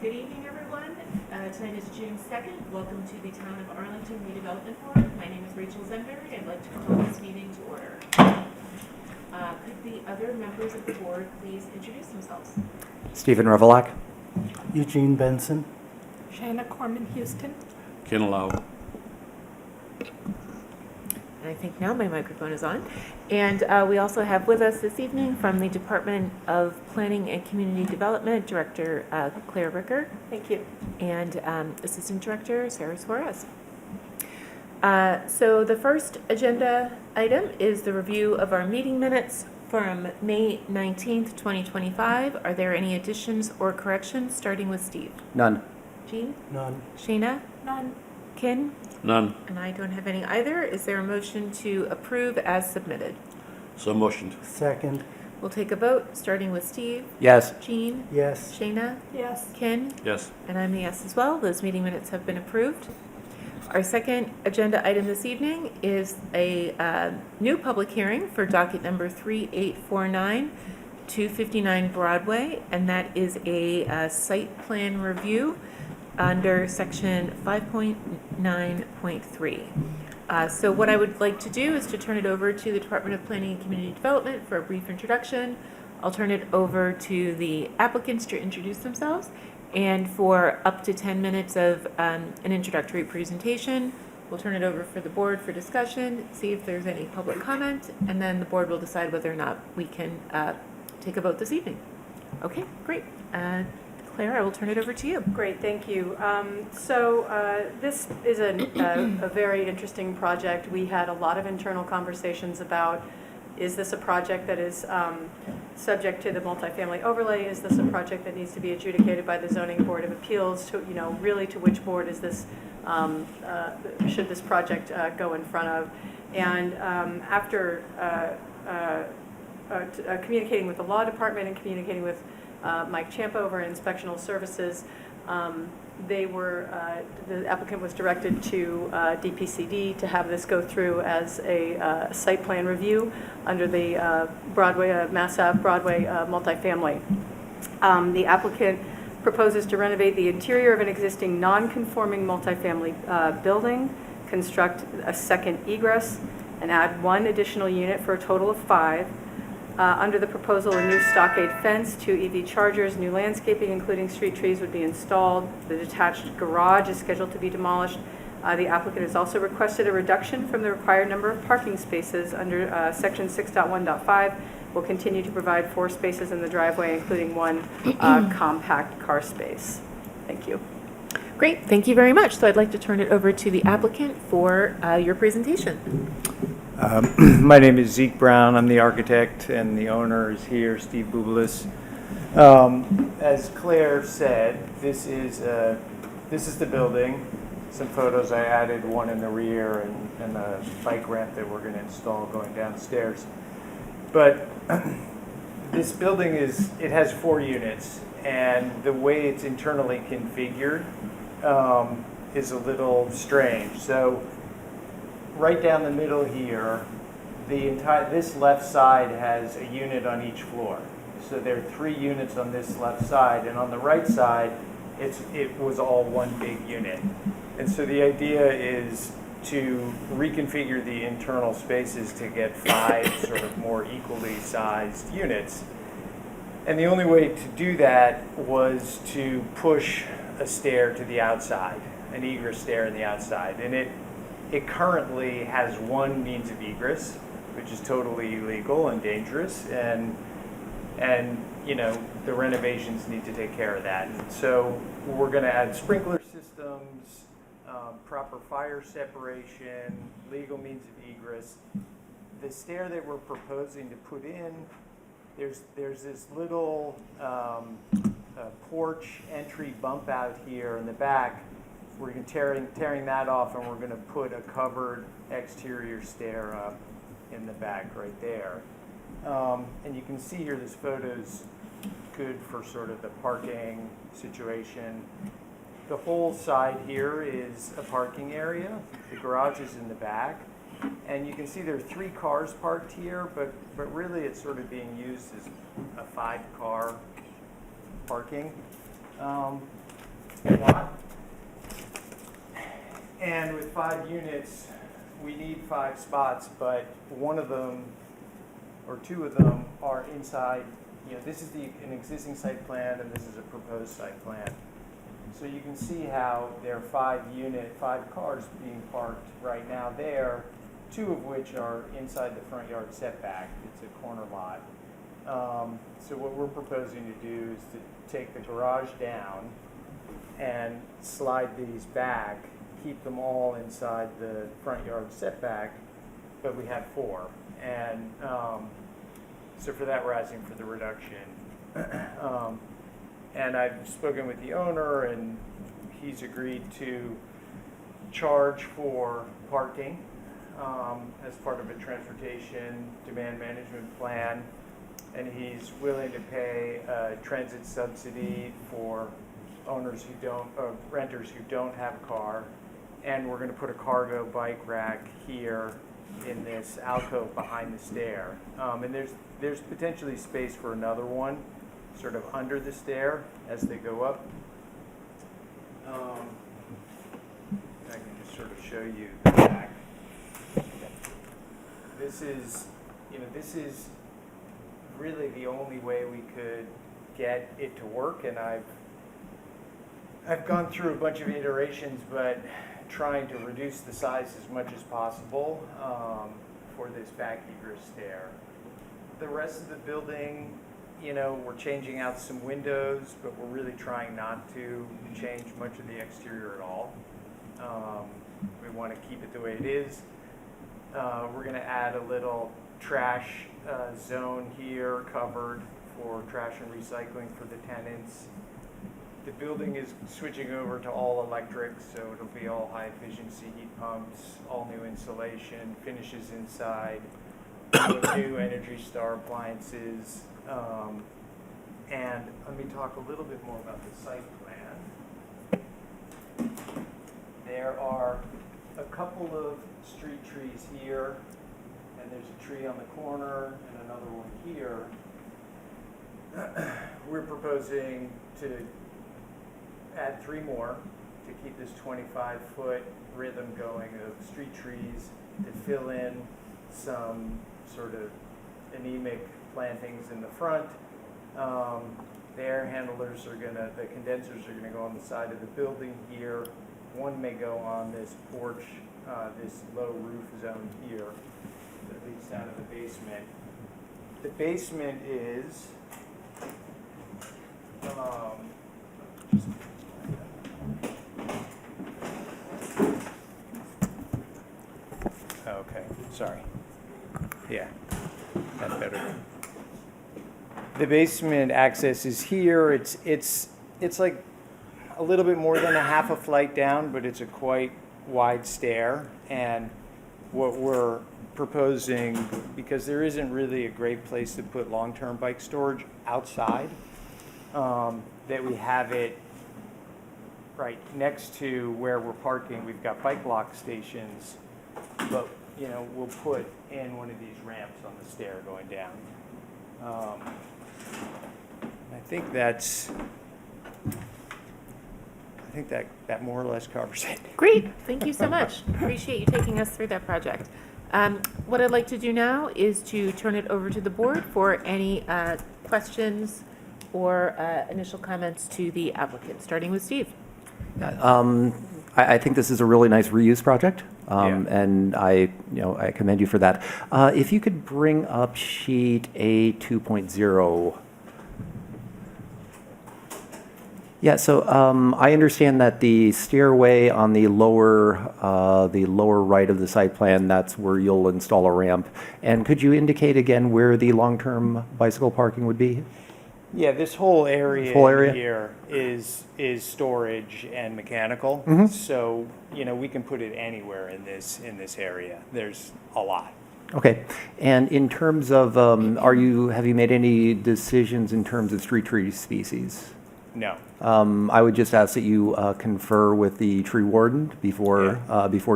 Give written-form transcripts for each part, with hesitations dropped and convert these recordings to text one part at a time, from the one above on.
Good evening, everyone. Tonight is June 2nd. Welcome to the Town of Arlington Redevelopment Board. My name is Rachel Zenberg. I'd like to call this meeting to order. Could the other members of the board please introduce themselves? Stephen Revelak. Eugene Benson. Shana Corman Houston. Ken Lau. And I think now my microphone is on. And we also have with us this evening from the Department of Planning and Community Development, Director Claire Ricker. Thank you. And Assistant Director Sarah Suarez. So the first agenda item is the review of our meeting minutes from May 19th, 2025. Are there any additions or corrections, starting with Steve? None. Jean? None. Shana? None. Ken? None. And I don't have any either. Is there a motion to approve as submitted? So motioned. Second. We'll take a vote, starting with Steve. Yes. Jean? Yes. Shana? Yes. Ken? Yes. And I'm a yes as well. Those meeting minutes have been approved. Our second agenda item this evening is a new public hearing for docket number 3849, 259 Broadway, and that is a site plan review under section 5.9.3. So what I would like to do is to turn it over to the Department of Planning and Community Development for a brief introduction. I'll turn it over to the applicants to introduce themselves, and for up to 10 minutes of an introductory presentation. We'll turn it over for the board for discussion, see if there's any public comment, and then the board will decide whether or not we can take a vote this evening. Okay, great. Claire, I will turn it over to you. Great, thank you. This is a very interesting project. We had a lot of internal conversations about, is this a project that is subject to the multifamily overlay? Is this a project that needs to be adjudicated by the Zoning Board of Appeals? To, really to which board is this, should this project go in front of? And after communicating with the law department and communicating with Mike Champa over at Inspectional Services, the applicant was directed to DPCD to have this go through as a site plan review under the Broadway, Mass Ave Broadway multifamily. The applicant proposes to renovate the interior of an existing non-conforming multifamily building, construct a second egress, and add one additional unit for a total of 5. Under the proposal, a new stockade fence, 2 EV chargers, new landscaping, including street trees, would be installed. The detached garage is scheduled to be demolished. The applicant has also requested a reduction from the required number of parking spaces under section 6.1.5. Will continue to provide 4 spaces in the driveway, including 1 compact car space. Thank you. Great, thank you very much. So I'd like to turn it over to the applicant for your presentation. My name is Zeke Brown. I'm the architect, and the owner is here, Steve Bubelis. As Claire said, this is the building. Some photos I added, one in the rear and a bike ramp that we're going to install going downstairs. But this building it has 4 units, and the way it's internally configured is a little strange. So right down the middle here, this left side has a unit on each floor. So there are 3 units on this left side, and on the right side, it was all one big unit. And so the idea is to reconfigure the internal spaces to get 5 sort of more equally sized units. And the only way to do that was to push a stair to the outside, an egress stair on the outside. And it currently has 1 means of egress, which is totally illegal and dangerous, and the renovations need to take care of that. And so we're going to add sprinkler systems, proper fire separation, legal means of egress. The stair that we're proposing to put in, there's this little porch entry bump out here in the back. We're going to tearing that off, and we're going to put a covered exterior stair up in the back right there. And you can see here this photo's good for sort of the parking situation. The whole side here is a parking area. The garage is in the back. And you can see there are 3 cars parked here, but really it's sort of being used as a 5-car parking. lot. And with 5 units, we need 5 spots, but one of them or 2 of them are inside. This is an existing site plan, and this is a proposed site plan. So you can see how there are 5 cars being parked right now there, 2 of which are inside the front yard setback. It's a corner lot. So what we're proposing to do is to take the garage down and slide these back, keep them all inside the front yard setback, but we have 4. And so for that, we're asking for the reduction. And I've spoken with the owner, and he's agreed to charge for parking as part of a transportation demand management plan. And he's willing to pay a transit subsidy for renters who don't have a car. And we're going to put a cargo bike rack here in this alcove behind the stair. And there's potentially space for another one sort of under the stair as they go up. I can just sort of show you the back. This is really the only way we could get it to work, and I've gone through a bunch of iterations, but trying to reduce the size as much as possible for this back egress stair. The rest of the building, we're changing out some windows, but we're really trying not to change much of the exterior at all. We want to keep it the way it is. We're going to add a little trash zone here covered for trash and recycling for the tenants. The building is switching over to all electric, so it'll be all high efficiency heat pumps, all new insulation, finishes inside, new Energy Star appliances. And let me talk a little bit more about the site plan. There are a couple of street trees here, and there's a tree on the corner and another one here. We're proposing to add 3 more to keep this 25-foot rhythm going of street trees to fill in some sort of anemic plantings in the front. The air handlers the condensers are gonna go on the side of the building here. One may go on this porch, this low roof zone here that leads down to the basement. The basement is okay, sorry. Yeah, that's better. The basement access is here. It's like a little bit more than a half a flight down, but it's a quite wide stair. And what we're proposing, because there isn't really a great place to put long-term bike storage outside, that we have it right next to where we're parking. We've got bike lock stations, but we'll put in one of these ramps on the stair going down. I think that more or less covers it. Great, thank you so much. Appreciate you taking us through that project. What I'd like to do now is to turn it over to the board for any questions or initial comments to the applicant, starting with Steve. I think this is a really nice reuse project, Yeah. and I commend you for that. If you could bring up sheet A2.0. Yeah, so I understand that the stairway on the lower right of the site plan, that's where you'll install a ramp. And could you indicate again where the long-term bicycle parking would be? Yeah, this whole area, here is storage and mechanical. Mhm. So we can put it anywhere in this area. There's a lot. Okay. And in terms of, have you made any decisions in terms of street tree species? No. I would just ask that you confer with the tree warden before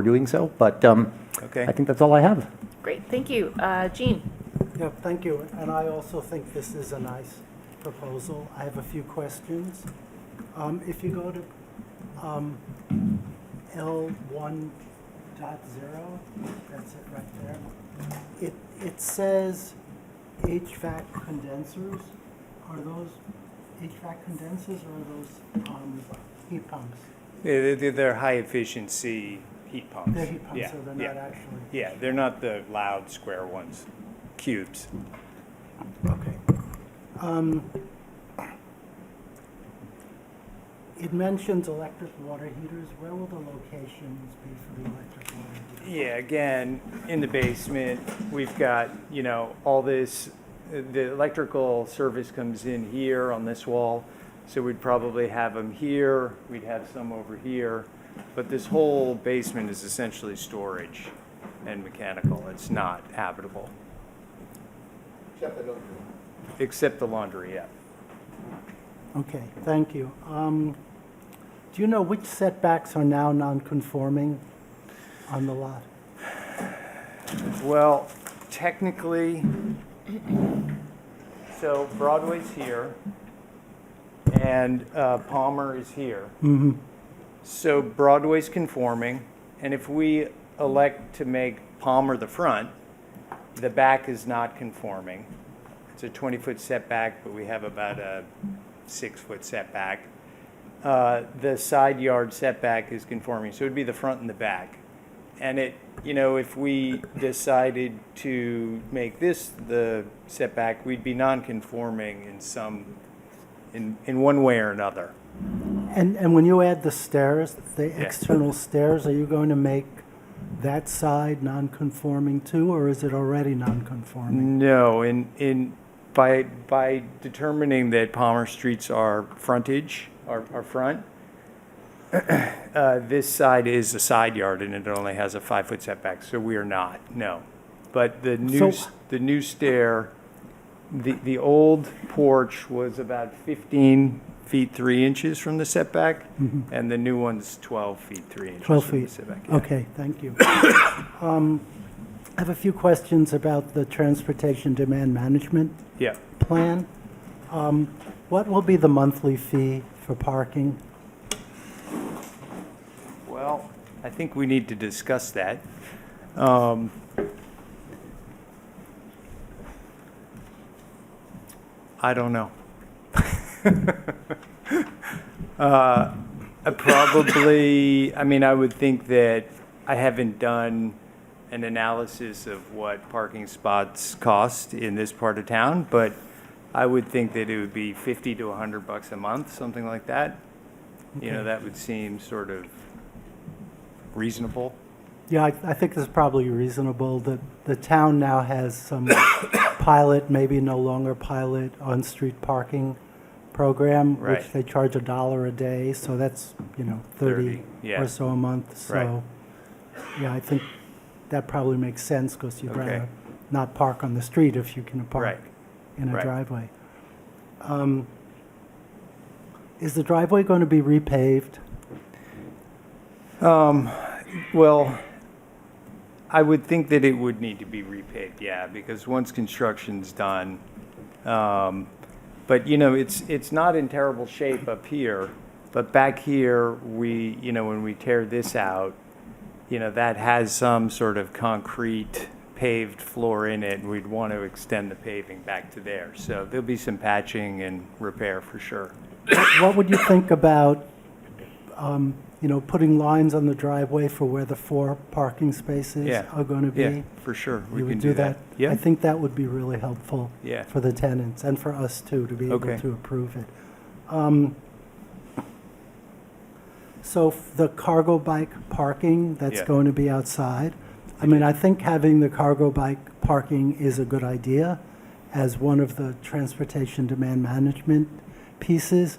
doing so. But Okay. I think that's all I have. Great, thank you. Jean? Yeah, thank you. And I also think this is a nice proposal. I have a few questions. If you go to L1.0, that's it right there. It says HVAC condensers. Are those HVAC condensers or are those heat pumps? They're high efficiency heat pumps. They're heat pumps, Yeah, so they're yeah. not actually. Yeah, they're not the loud square ones, cubes. Okay. It mentions electric water heaters. Where will the locations be for the electric water heaters? Yeah, again, in the basement, we've got, all this, the electrical service comes in here on this wall. So we'd probably have them here, we'd have some over here. But this whole basement is essentially storage and mechanical. It's not habitable. Except the laundry, yeah. Okay, thank you. Do you know which setbacks are now non-conforming on the lot? Well, technically, so Broadway's here, and Palmer is here. Mm-hmm. So Broadway's conforming, and if we elect to make Palmer the front, the back is not conforming. It's a 20-foot setback, but we have about a 6-foot setback. The side yard setback is conforming, so it would be the front and the back. And if we decided to make this the setback, we'd be non-conforming in one way or another. And when you add the stairs, the Yeah. external stairs, are you going to make that side non-conforming too, or is it already non-conforming? No, by determining that Palmer Streets are frontage, are front, this side is a side yard and it only has a 5-foot setback, so we are not, no. But the new stair, the old porch was about 15 feet 3 inches from the setback, and the new one's 12 feet 3 inches 12 from the feet. setback. Yeah. Okay, thank you. I have a few questions about the transportation demand management Yeah. plan. What will be the monthly fee for parking? Well, I think we need to discuss that. I don't know. Probably, I would think that I haven't done an analysis of what parking spots cost in this part of town, but I would think that it would be $50 to $100 a month, something like that. Okay. That would seem sort of reasonable. Yeah, I think it's probably reasonable. The town now has some pilot, maybe no longer pilot, on-street parking program, Right. which they charge $1 a day, so that's, 30 yeah. or so a month. So, Right. yeah, I think that probably makes sense because you'd Okay. rather not park on the street if you can park Right. in a Right. driveway. Is the driveway going to be repaved? Well, I would think that it would need to be repaved, yeah, because once construction's done, but it's not in terrible shape up here, but back here, when we tear this out, that has some sort of concrete paved floor in it, and we'd want to extend the paving back to there. So there'll be some patching and repair for sure. What would you think about, putting lines on the driveway for where the 4 parking spaces Yeah. are going to be? Yeah, for sure, we You can would do that. Yeah. I think that would be really helpful Yeah. for the tenants and for us too, to be able Okay. to approve it. So the cargo bike parking that's Yeah. going to be outside, I think having the cargo bike parking is a good idea as one of the transportation demand management pieces,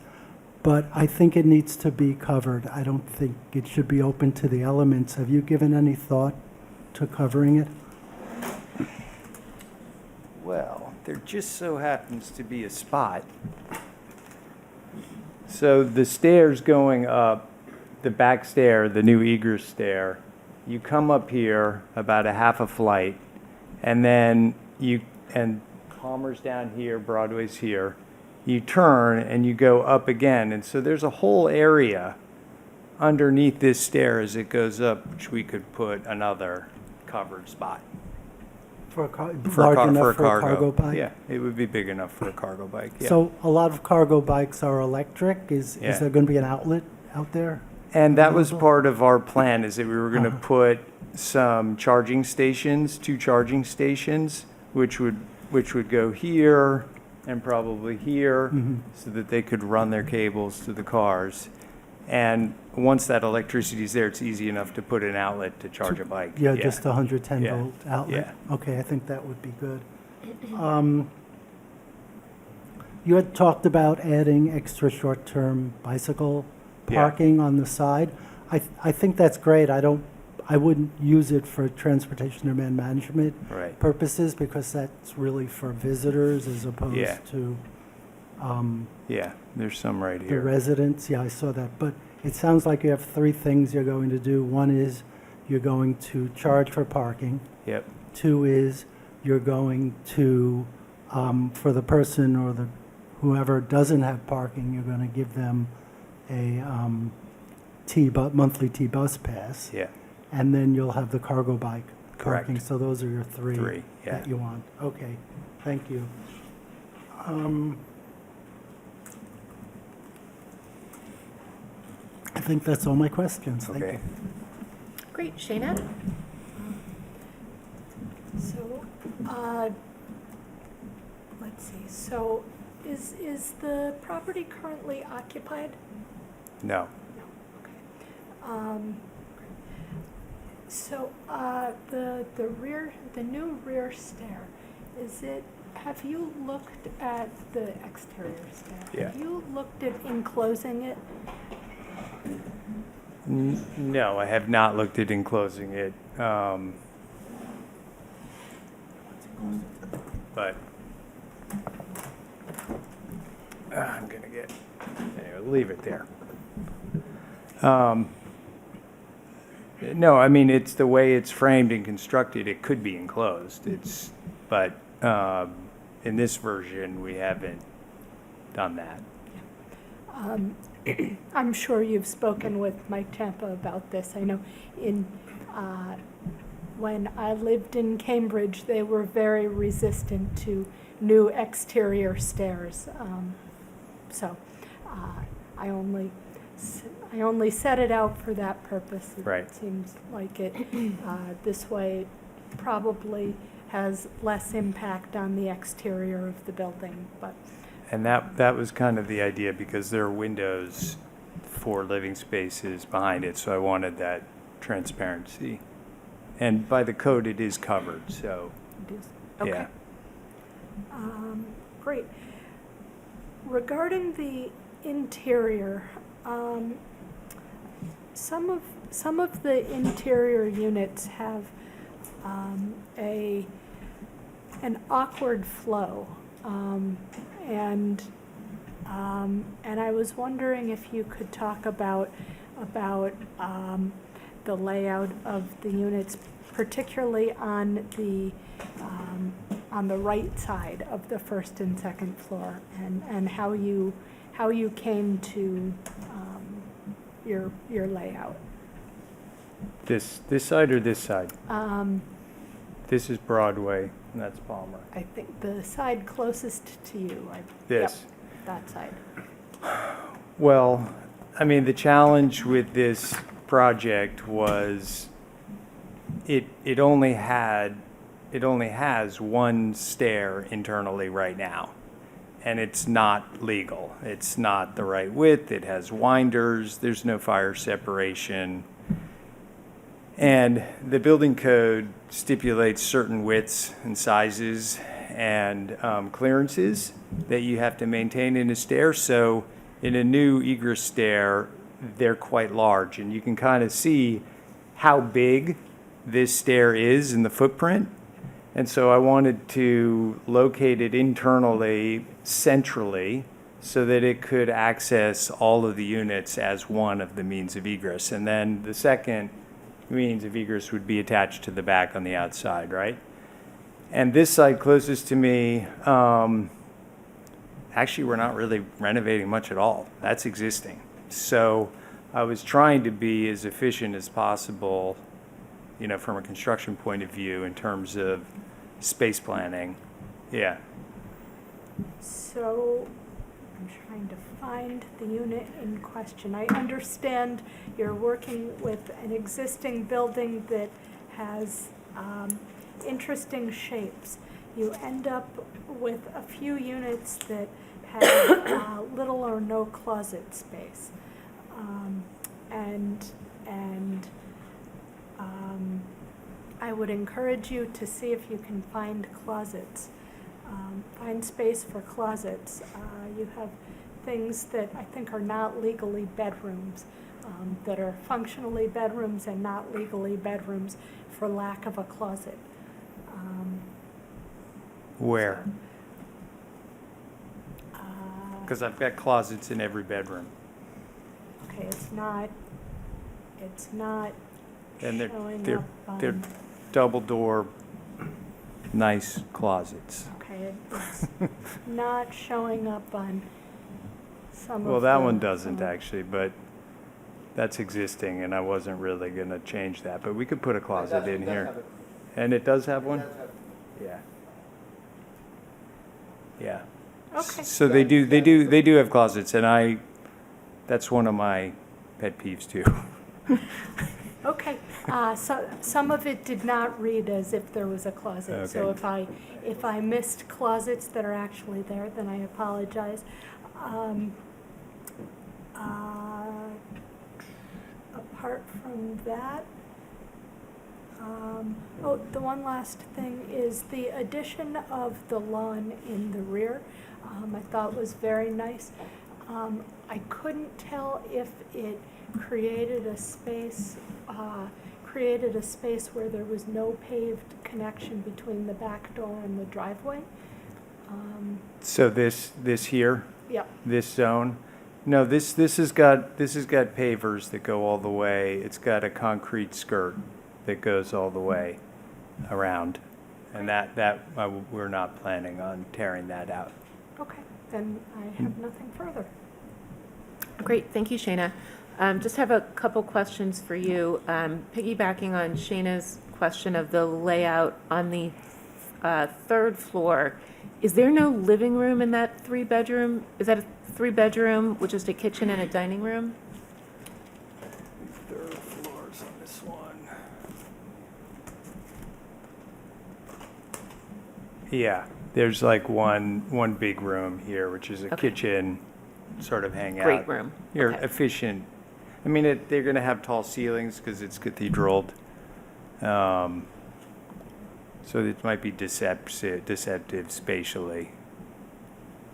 but I think it needs to be covered. I don't think it should be open to the elements. Have you given any thought to covering it? Well, there just so happens to be a spot. So the stairs going up, the back stair, the new egress stair, you come up here about a half a flight, and then and Palmer's down here, Broadway's here. You turn and you go up again, and so there's a whole area underneath this stair as it goes up, which we could put another covered spot. For a car, For a large car- enough for a for a cargo bike? Yeah, it would be big enough for a cargo bike, yeah. So a lot of cargo bikes are electric. Is Yeah. there going to be an outlet out there? And that was available? part of our plan, is that we were going to put some charging stations, 2 charging stations, which would go here and probably here, so that they could run their cables to the cars. And once that electricity is there, it's easy enough to put an outlet to charge a bike. Yeah, just a 110 Yeah. volt outlet? Okay, I think that would be good. You had talked about adding extra short-term bicycle Yeah. parking on the side. I think that's great. I wouldn't use it for transportation demand management Right. purposes because that's really for visitors as Yeah. opposed to Yeah, there's some right the here. residents. Yeah, I saw that. But it sounds like you have 3 things you're going to do. One is you're going to charge for parking. Yep, 2 is you're going to, for the person or whoever doesn't have parking, you're going to give them a monthly T-bus pass. yeah, And then you'll have the cargo bike Correct. parking. So those are your 3 3, yeah. that you want. Okay, thank you. I think that's all my questions. Thank Okay. you. Great, Shayna? So, let's see, so is the property currently occupied? No, No, okay. So, the new rear stair, have you looked at the exterior stair? Yeah. Have you looked at enclosing it? No, I have not looked at enclosing it. But I'm gonna get, anyway, leave it there. No, I mean, it's the way it's framed and constructed, it could be enclosed. But in this version, we haven't done that. I'm sure you've spoken with Mike Champa about this. I know when I lived in Cambridge, they were very resistant to new exterior stairs. So I only set it out for that purpose. Right. It seems like it this way probably has less impact on the exterior of the building, but. And that was kind of the idea, because there are windows for living spaces behind it, so I wanted that transparency. And by the code, it is covered, so, It is. Okay. yeah. Great. Regarding the interior, some of the interior units have an awkward flow, and I was wondering if you could talk about the layout of the units, particularly on the right side of the first and second floor, and how you came to your layout. This side or this side? This is Broadway, and that's Palmer. I think the side closest to you. This. Yep, that side. Well, I mean, the challenge with this project was it only has one stair internally right now, and it's not legal. It's not the right width. It has winders. There's no fire separation. And the building code stipulates certain widths and sizes and clearances that you have to maintain in a stair. So in a new egress stair, they're quite large, and you can kind of see how big this stair is in the footprint. And so I wanted to locate it internally, centrally, so that it could access all of the units as one of the means of egress. And then the second means of egress would be attached to the back on the outside, right? And this side closest to me, actually, we're not really renovating much at all. That's existing. So I was trying to be as efficient as possible, you know, from a construction point of view in terms of space planning. Yeah. So I'm trying to find the unit in question. I understand you're working with an existing building that has interesting shapes. You end up with a few units that have little or no closet space. I would encourage you to see if you can find closets. Find space for closets. You have things that I think are not legally bedrooms, that are functionally bedrooms and not legally bedrooms for lack of a closet. Where? Uh, Because I've got closets in every bedroom. Okay, it's not And showing they're up they're on, double door, nice closets. okay, it's not showing up on some of the. Well, that one doesn't some of- actually, but that's existing, and I wasn't really gonna change that, but we could put a closet in here. And it does have one? Yeah. Yeah. Okay, So they do have closets, and that's one of my pet peeves too. okay. So some of it did not read as if there was a closet. So Okay. if I missed closets that are actually there, then I apologize. Apart from that, the one last thing is the addition of the lawn in the rear. I thought was very nice. I couldn't tell if it created a space where there was no paved connection between the back door and the driveway. So this here, Yep. this zone, no, this has got pavers that go all the way. It's got a concrete skirt that goes all the way around, and we're not planning on tearing that out. Okay, then I have nothing further. Great, thank you, Shayna. Just have a couple questions for you. Piggybacking on Shayna's question of the layout on the third floor, is there no living room in that three-bedroom? Is that a three-bedroom with just a kitchen and a dining room? Third floors on this one. Yeah, there's like one big room here, which is a Okay. kitchen, sort of hangout. Great room. You're Okay. efficient. I mean, they're going to have tall ceilings because it's cathedraled. So it might be deceptive spatially.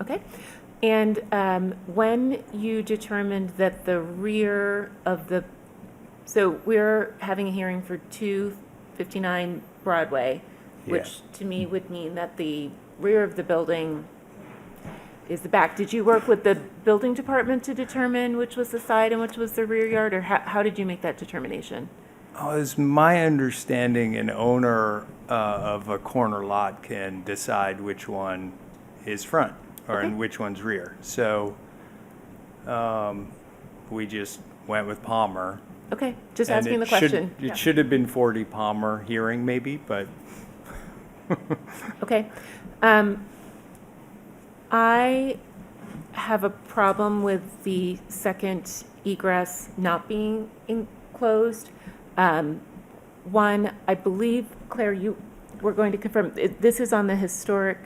Okay. And when you determined that the rear of the, so we're having a hearing for 259 Broadway, which to me would mean that the rear of the building is the back. Did you work with the building department to determine which was the side and which was the rear yard, or how did you make that determination? As my understanding, an owner of a corner lot can decide which one is front or Okay. and which one's rear. So we just went with Palmer. Okay, just And asking the it should- question. It should have been 40 Palmer hearing maybe, but Okay. I have a problem with the second egress not being enclosed. One, I believe, Claire, you were going to confirm, this is on the historic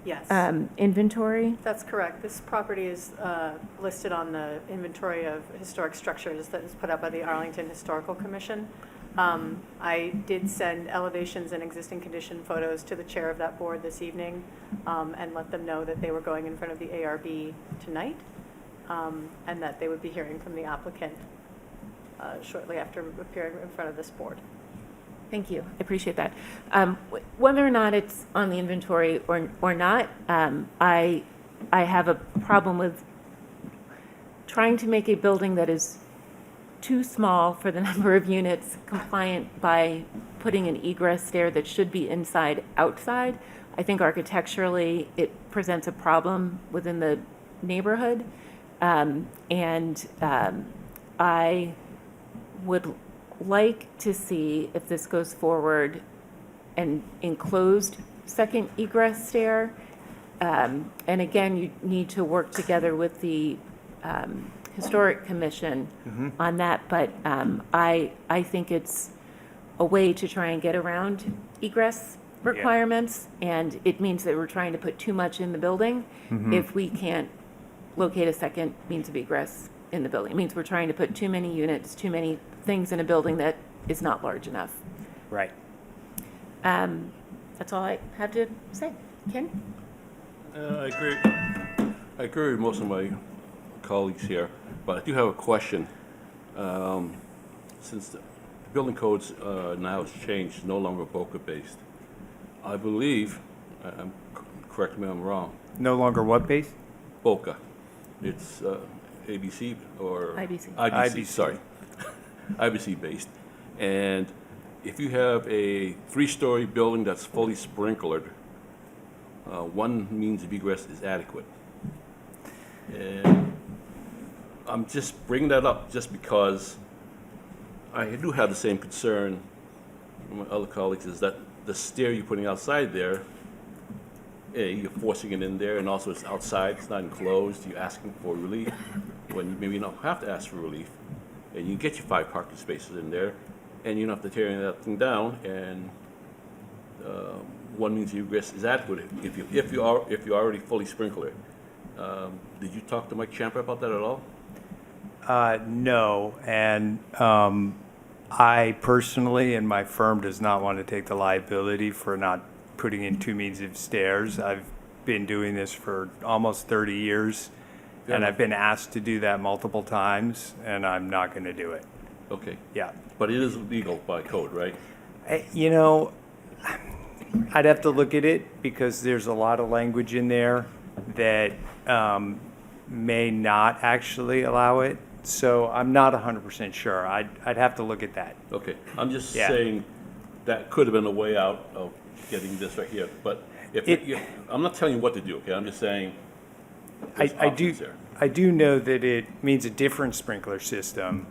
Yes. inventory? That's correct. This property is listed on the inventory of historic structures that is put out by the Arlington Historical Commission. I did send elevations and existing condition photos to the chair of that board this evening and let them know that they were going in front of the ARB tonight and that they would be hearing from the applicant shortly after appearing in front of this board. Thank you, I appreciate that. Whether or not it's on the inventory or not, I have a problem with trying to make a building that is too small for the number of units compliant by putting an egress stair that should be inside outside. I think architecturally it presents a problem within the neighborhood. I would like to see if this goes forward, an enclosed second egress stair. And again, you need to work together with the Historic Commission on that, but I think it's a way to try and get around egress requirements, and it means that we're trying to put too much in the building if we can't locate a second means of egress in the building. It means we're trying to put too many units, too many things in a building that is not large enough. Right. That's all I have to say. Ken? I agree with most of my colleagues here, but I do have a question. Since the building codes now has changed, no longer BOCA-based, I believe, correct me if I'm wrong, No longer what base? BOCA. It's ABC or IBC. IBC, sorry. IBC based. And if you have a 3-story building that's fully sprinklered, one means of egress is adequate. And I'm just bringing that up just because I do have the same concern with my other colleagues, is that the stair you're putting outside there, you're forcing it in there, and also it's outside, it's not enclosed, you're asking for relief when maybe you don't have to ask for relief, and you get your 5 parking spaces in there, and you don't have to tear that thing down, and one means of egress is adequate if you're already fully sprinklered. Did you talk to Mike Champa about that at all? No, and I personally and my firm does not want to take the liability for not putting in 2 means of stairs. I've been doing this for almost 30 years, and I've been asked to do that multiple times, and I'm not going to do it. Okay, Yeah. but it is legal by code, right? You know, I'd have to look at it because there's a lot of language in there that may not actually allow it. So I'm not 100% sure. I'd have to look at that. Okay, I'm just Yeah. saying that could have been a way out of getting this right here, but I'm not telling you what to do, okay? I'm just saying there's options there. I do know that it means a different sprinkler system,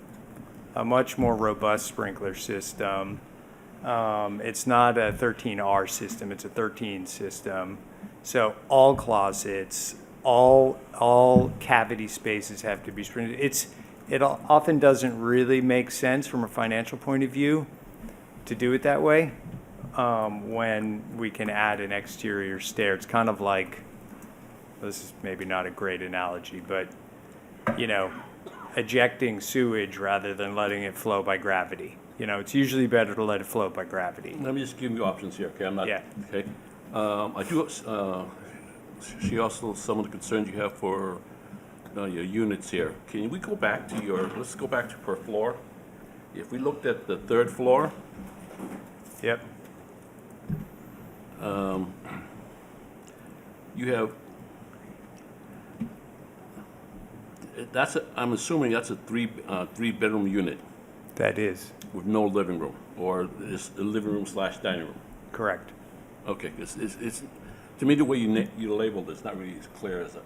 a much more robust sprinkler system. It's not a 13R system, it's a 13 system. So all closets, all cavity spaces have to be sprinkled. It often doesn't really make sense from a financial point of view to do it that way when we can add an exterior stair. It's kind of like, this is maybe not a great analogy, but, you know, ejecting sewage rather than letting it flow by gravity. You know, it's usually better to let it flow by gravity. Let me just give you options here, okay? I'm not, Yeah. okay? I do, see also some of the concerns you have for your units here. Can we go back to let's go back to per floor. If we looked at the 3rd floor, Yep. you have, I'm assuming that's a 3-bedroom unit That is with no living room, or is a living room / dining room. correct. Okay, it's to me, the way you labeled it's not really as clear as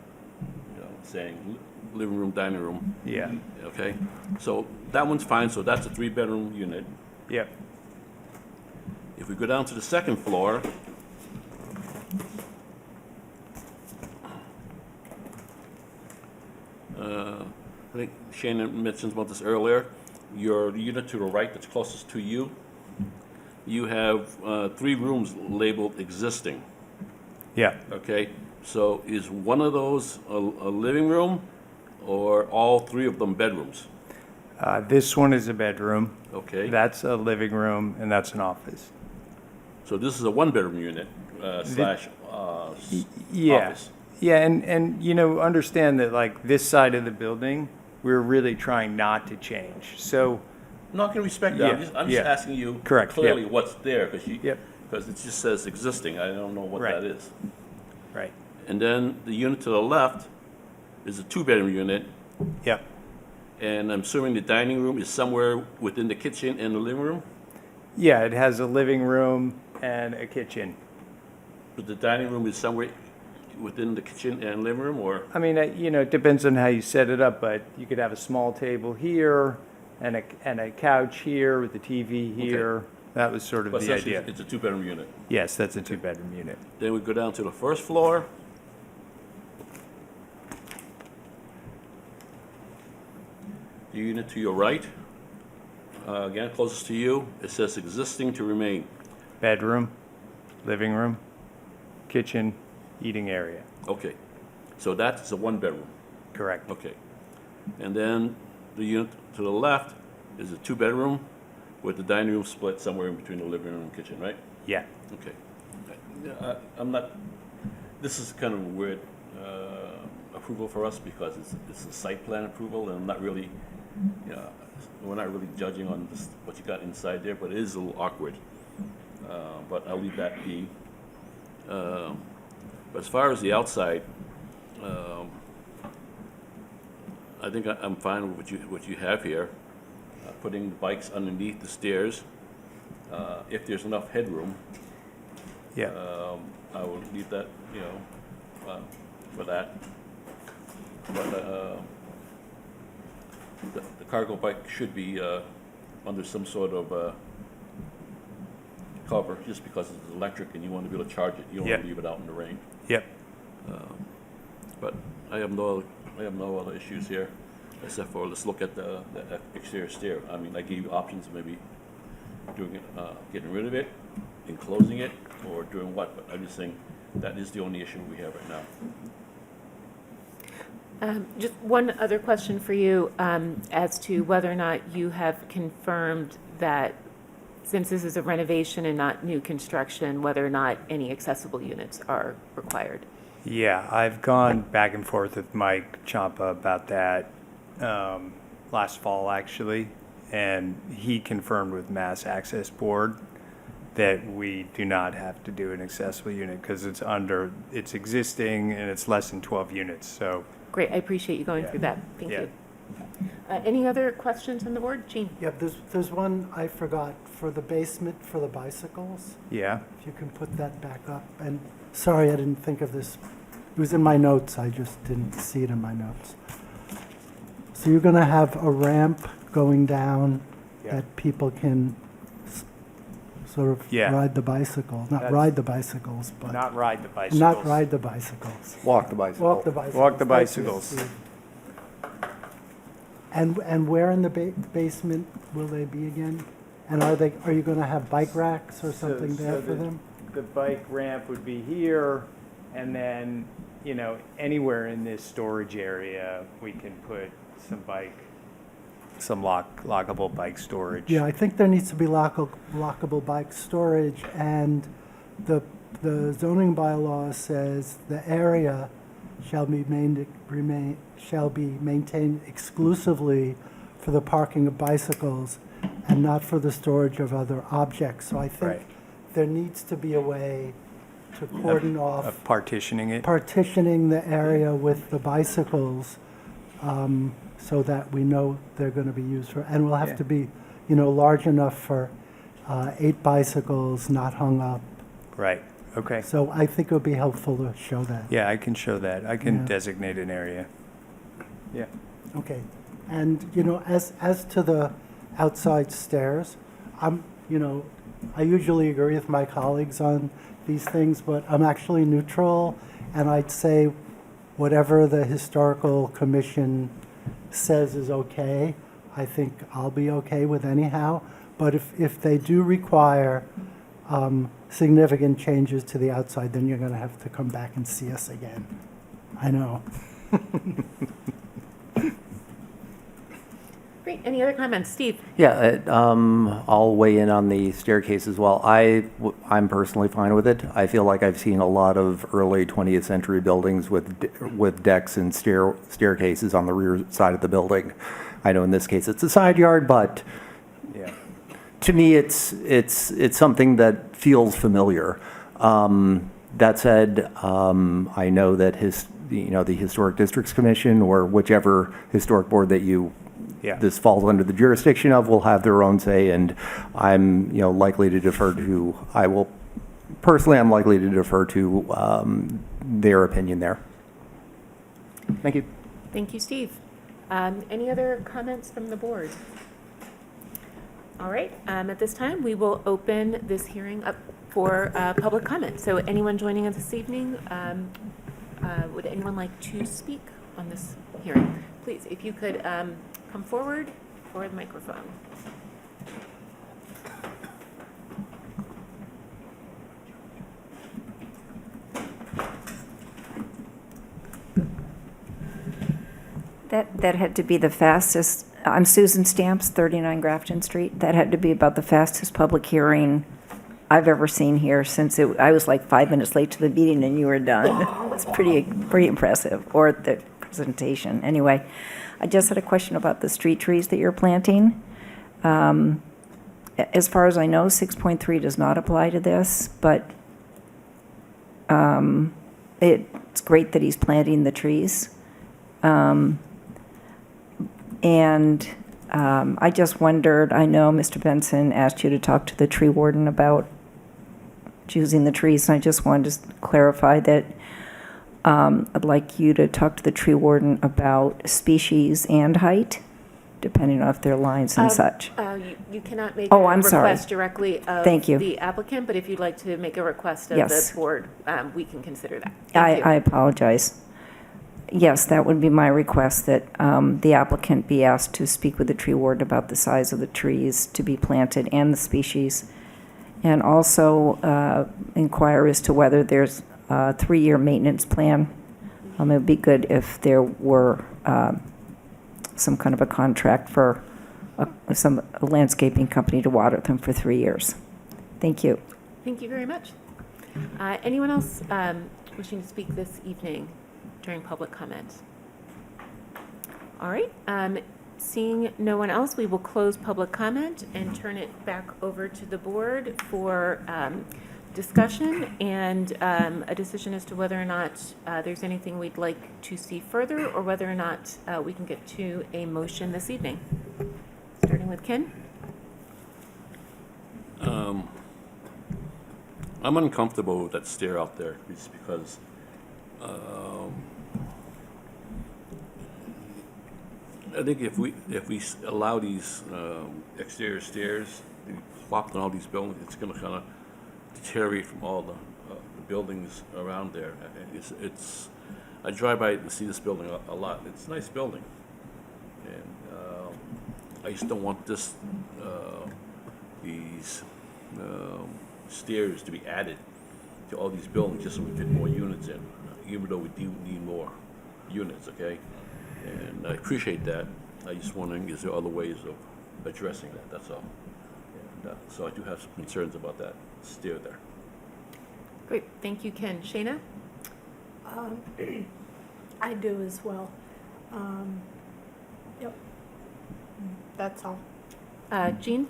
saying living room, dining room. Yeah. Okay, so that one's fine. So that's a 3-bedroom unit. Yep. If we go down to the 2nd floor, I think Shannon mentioned about this earlier. Your unit to the right that's closest to you, you have 3 rooms labeled existing. Yeah. Okay, so is one of those a living room, or all 3 of them bedrooms? This one is a bedroom. Okay, That's a living room, and that's an office. so this is a 1-bedroom unit slash Yeah. office. Yeah, and you know, understand that like this side of the building, we're really trying not to change. So, No, I can respect that. Yeah, I'm just yeah. asking you Correct, clearly yep. what's there, because Yep. it just says existing. I don't know what Right. that is. right. And then the unit to the left is a 2-bedroom unit, Yep. and I'm assuming the dining room is somewhere within the kitchen and the living room, Yeah, it has a living room and a kitchen. but the dining room is somewhere within the kitchen and living room, or? I mean, you know, it depends on how you set it up, but you could have a small table here and a couch here with the TV here. That was sort of But the essentially, idea. it's a two-bedroom unit. Yes, that's a two-bedroom unit. Then we go down to the first floor. The unit to your right, again, closest to you, it says existing to remain. Bedroom, living room, kitchen, eating area. Okay, so that's a one-bedroom. Correct. Okay. And then the unit to the left is a two-bedroom with the dining room split somewhere in between the living room and kitchen, right? Yeah. Okay. I'm not, this is kind of a weird approval for us because it's a site plan approval, and I'm not really, we're not really judging on this, what you got inside there, but it is a little awkward. But I'll leave that be. But as far as the outside, I think I'm fine with what you have here. Putting the bikes underneath the stairs, if there's enough headroom. Yeah. I will leave that, for that. But the cargo bike should be under some sort of cover, just because it's electric and you want to be able to charge it. You don't want to leave it out in the rain. Yep. But I have no other issues here, except for let's look at the exterior stair. I mean, I gave you options, maybe doing it, getting rid of it, enclosing it, or doing what, but I'm just saying that is the only issue we have right now. Just one other question for you, as to whether or not you have confirmed that, since this is a renovation and not new construction, whether or not any accessible units are required. Yeah, I've gone back and forth with Mike Champa about that last fall, actually, and he confirmed with Mass Access Board that we do not have to do an accessible unit because it's existing and it's less than 12 units, so. Great, I appreciate you going through that. Thank you. Any other questions on the board? Jean? Yeah, there's one I forgot for the basement for the bicycles. Yeah, If you can put that back up. And sorry, I didn't think of this. It was in my notes. I just didn't see it in my notes. So you're going to have a ramp going down Yeah. that people can sort of Yeah. ride the bicycle. Not That's- ride the bicycles, but not ride the bicycles. not ride the bicycles. Walk the bicycle. Walk the bicycles. Walk the Thank you, bicycles. Steve. And where in the basement will they be again? And are you going to have bike racks or something there for them? The bike ramp would be here, and then, anywhere in this storage area, we can put some lockable bike storage. Yeah, I think there needs to be lockable bike storage, and the zoning bylaw says the area shall be maintained exclusively for the parking of bicycles and not for the storage of other objects. So I think Right. there needs to be a way to cordon off Of partitioning it. partitioning the area with the bicycles, so that we know they're going to be used for, and will have Yeah. to be, large enough for 8 bicycles not hung up. Right, okay. So I think it would be helpful to show that. Yeah, I can show that. I can Yeah. designate an area. Yeah. Okay. And, as to the outside stairs, I usually agree with my colleagues on these things, but I'm actually neutral, and I'd say whatever the historical commission says is okay, I think I'll be okay with anyhow. But if they do require significant changes to the outside, then you're going to have to come back and see us again. I know. Great, any other comments? Steve? Yeah, I'll weigh in on the staircase as well. I'm personally fine with it. I feel like I've seen a lot of early 20th century buildings with decks and staircases on the rear side of the building. I know in this case it's a side yard, but Yeah. to me it's something that feels familiar. That said, I know that the Historic Districts Commission or whichever historic board that Yeah. this falls under the jurisdiction of will have their own say, and I'm likely to defer to. I'm likely to defer to their opinion there. Thank you. Thank you, Steve. Any other comments from the board? All right, at this time, we will open this hearing up for public comment. So anyone joining us this evening, would anyone like to speak on this hearing? Please, if you could come forward for the microphone. That had to be the fastest. I'm Susan Stamps, 39 Grafton Street. That had to be about the fastest public hearing I've ever seen here since I was like 5 minutes late to the meeting and you were done. It's pretty impressive, or the presentation. Anyway, I just had a question about the street trees that you're planting. As far as I know, 6.3 does not apply to this, but it's great that he's planting the trees. I just wondered, I know Mr. Benson asked you to talk to the tree warden about choosing the trees, and I just wanted to clarify that I'd like you to talk to the tree warden about species and height, depending on if they're lines and such. You cannot make Oh, a I'm sorry. request directly of Thank you. the applicant, but if you'd like to make a request of Yes. the board, we can consider that. Thank you. I apologize. Yes, that would be my request, that the applicant be asked to speak with the tree warden about the size of the trees to be planted and the species, and also inquire as to whether there's a 3-year maintenance plan. It would be good if there were some kind of a contract for a landscaping company to water them for 3 years. Thank you. Thank you very much. Anyone else wishing to speak this evening during public comment? All right, seeing no one else, we will close public comment and turn it back over to the board for discussion and a decision as to whether or not there's anything we'd like to see further, or whether or not we can get to a motion this evening. Starting with Ken. I'm uncomfortable with that stair out there, just because I think if we allow these exterior stairs to be plopped on all these buildings, it's going to kind of deteriorate from all the buildings around there. I drive by and see this building a lot. It's a nice building, and I just don't want these stairs to be added to all these buildings just so we fit more units in, even though we do need more units, okay? And I appreciate that. I just wondering, is there other ways of addressing that? That's all. And, so I do have some concerns about that stair there. Great, thank you, Ken. Shayna? I do as well. Yep. That's all. Jean?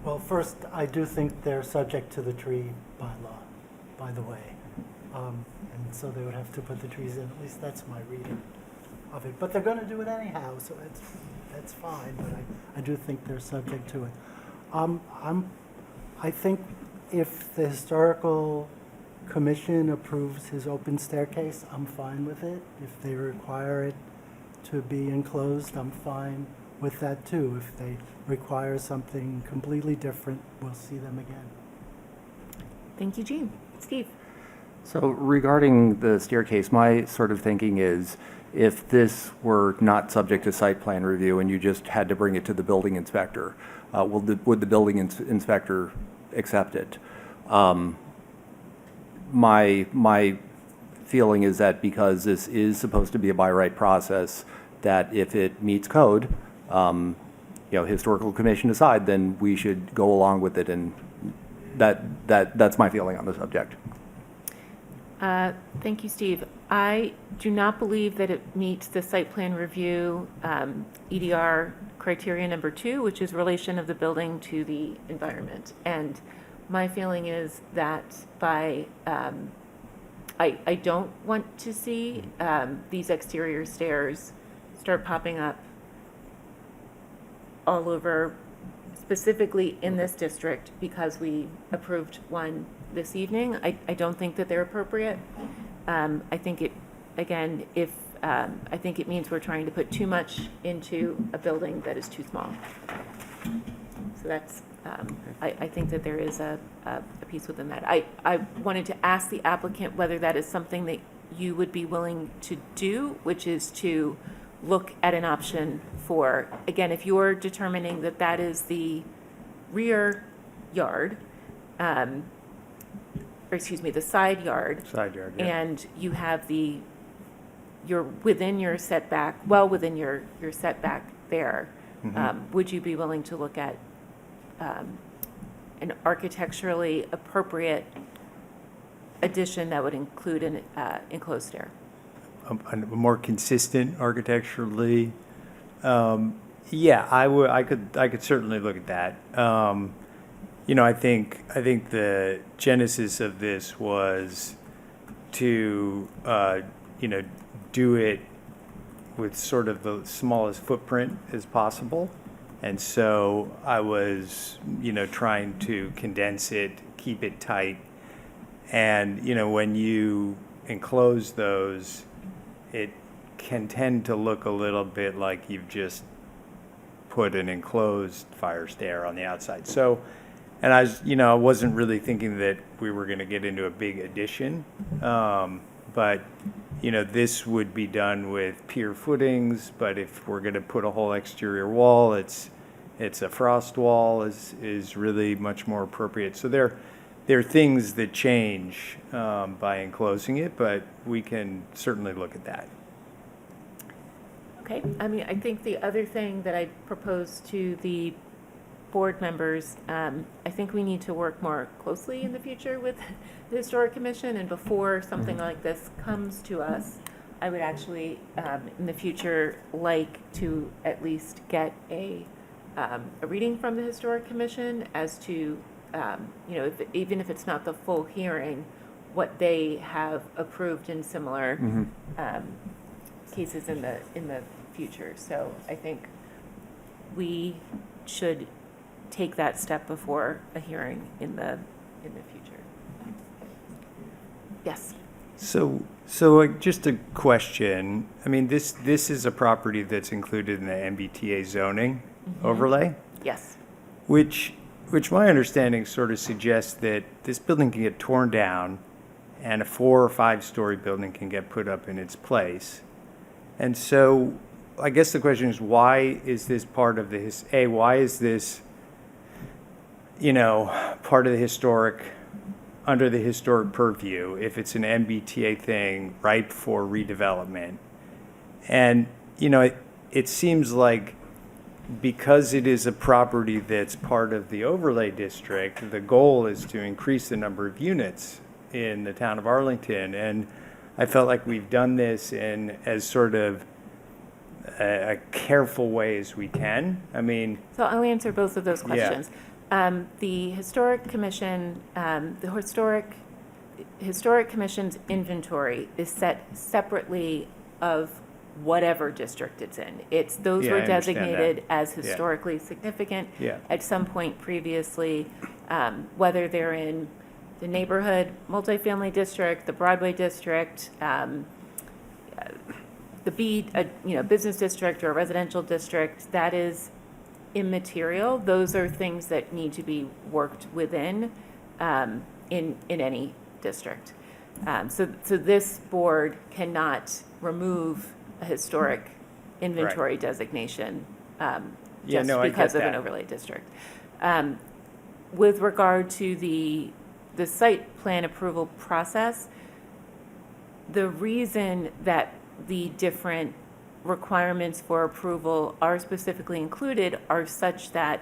Well, first, I do think they're subject to the tree bylaw, by the way. And so they would have to put the trees in, at least that's my reading of it. But they're going to do it anyhow, so that's fine, but I do think they're subject to it. I think if the Historical Commission approves his open staircase, I'm fine with it. If they require it to be enclosed, I'm fine with that too. If they require something completely different, we'll see them again. Thank you, Jean. Steve? So regarding the staircase, my sort of thinking is, if this were not subject to site plan review and you just had to bring it to the building inspector, would the building inspector accept it? My feeling is that because this is supposed to be a by right process, that if it meets code, Historical Commission aside, then we should go along with it, and that's my feeling on the subject. Thank you, Steve. I do not believe that it meets the site plan review EDR criteria number 2, which is relation of the building to the environment. And my feeling is that I don't want to see these exterior stairs start popping up all over, specifically in this district, because we approved one this evening. I don't think that they're appropriate. I think it, again, I think it means we're trying to put too much into a building that is too small. So that's, I think that there is a piece within that. I wanted to ask the applicant whether that is something that you would be willing to do, which is to look at an option for, again, if you're determining that that is the rear yard, or excuse me, the side yard, Side yard, yeah. and you have you're within your setback, well within your setback there, would you be willing to look at an architecturally appropriate addition that would include an enclosed stair? A more consistent architecturally, yeah, I could certainly look at that. You know, I think the genesis of this was to you know, do it with sort of the smallest footprint as possible. And so I was, you know, trying to condense it, keep it tight. And, you know, when you enclose those, it can tend to look a little bit like you've just put an enclosed fire stair on the outside. So, and I was, you know, I wasn't really thinking that we were going to get into a big addition. But, you know, this would be done with pier footings, but if we're going to put a whole exterior wall, it's a frost wall is really much more appropriate. So there are things that change by enclosing it, but we can certainly look at that. Okay, I mean, I think the other thing that I propose to the board members, I think we need to work more closely in the future with the Historic Commission, and before something like this comes to us, I would actually, in the future, like to at least get a reading from the Historic Commission as to, you know, even if it's not the full hearing, what they have approved in similar cases in the future. So I think we should take that step before a hearing in the future. Yes. So just a question. I mean, this is a property that's included in the MBTA zoning overlay, Yes. which my understanding sort of suggests that this building can get torn down and a 4 or 5 story building can get put up in its place. And so I guess the question is, why is this part of the, why is this, you know, part of the historic, under the historic purview, if it's an MBTA thing, ripe for redevelopment? And, you know, it seems like because it is a property that's part of the overlay district, the goal is to increase the number of units in the town of Arlington. And I felt like we've done this in as sort of a careful way as we can. I mean, So I'll answer both of those questions. The Historic Commission, Historic Commission's inventory is set separately of whatever district it's in. Those Yeah, were I understand designated that. as historically significant Yeah. at some point previously, whether they're in the neighborhood multifamily district, the Broadway district, the business district or residential district, that is immaterial. Those are things that need to be worked within in any district. So this board cannot remove a historic inventory designation just no, I because get of an that. overlay district. With regard to the site plan approval process, the reason that the different requirements for approval are specifically included are such that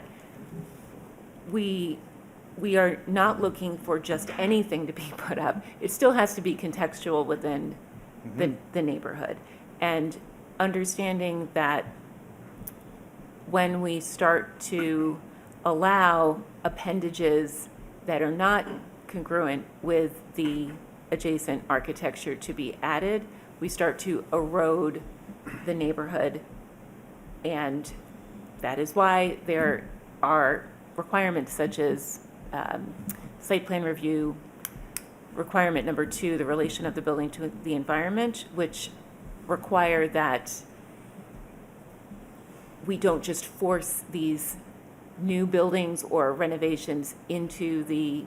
we are not looking for just anything to be put up. It still has to be contextual within the neighborhood. And understanding that when we start to allow appendages that are not congruent with the adjacent architecture to be added, we start to erode the neighborhood. And that is why there are requirements such as site plan review, requirement number 2, the relation of the building to the environment, which require that we don't just force these new buildings or renovations into the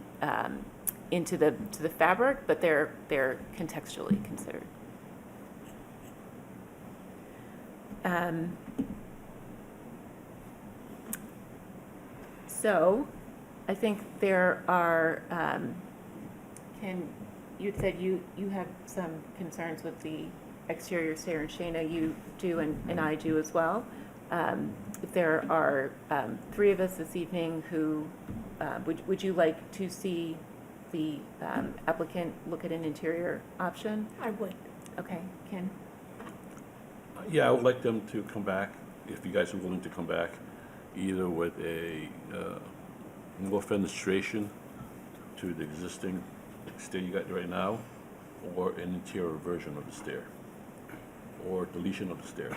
to the fabric, but they're contextually considered. So, I think there are. You said you have some concerns with the exterior stair, and Shayna, you do, and I do as well. If there are 3 of us this evening who, would you like to see the applicant look at an interior option? I would. Okay, Ken? Yeah, I would like them to come back, if you guys are willing to come back, either with a more fenestration to the existing stair you got right now, or an interior version of the stair, or deletion of the stair.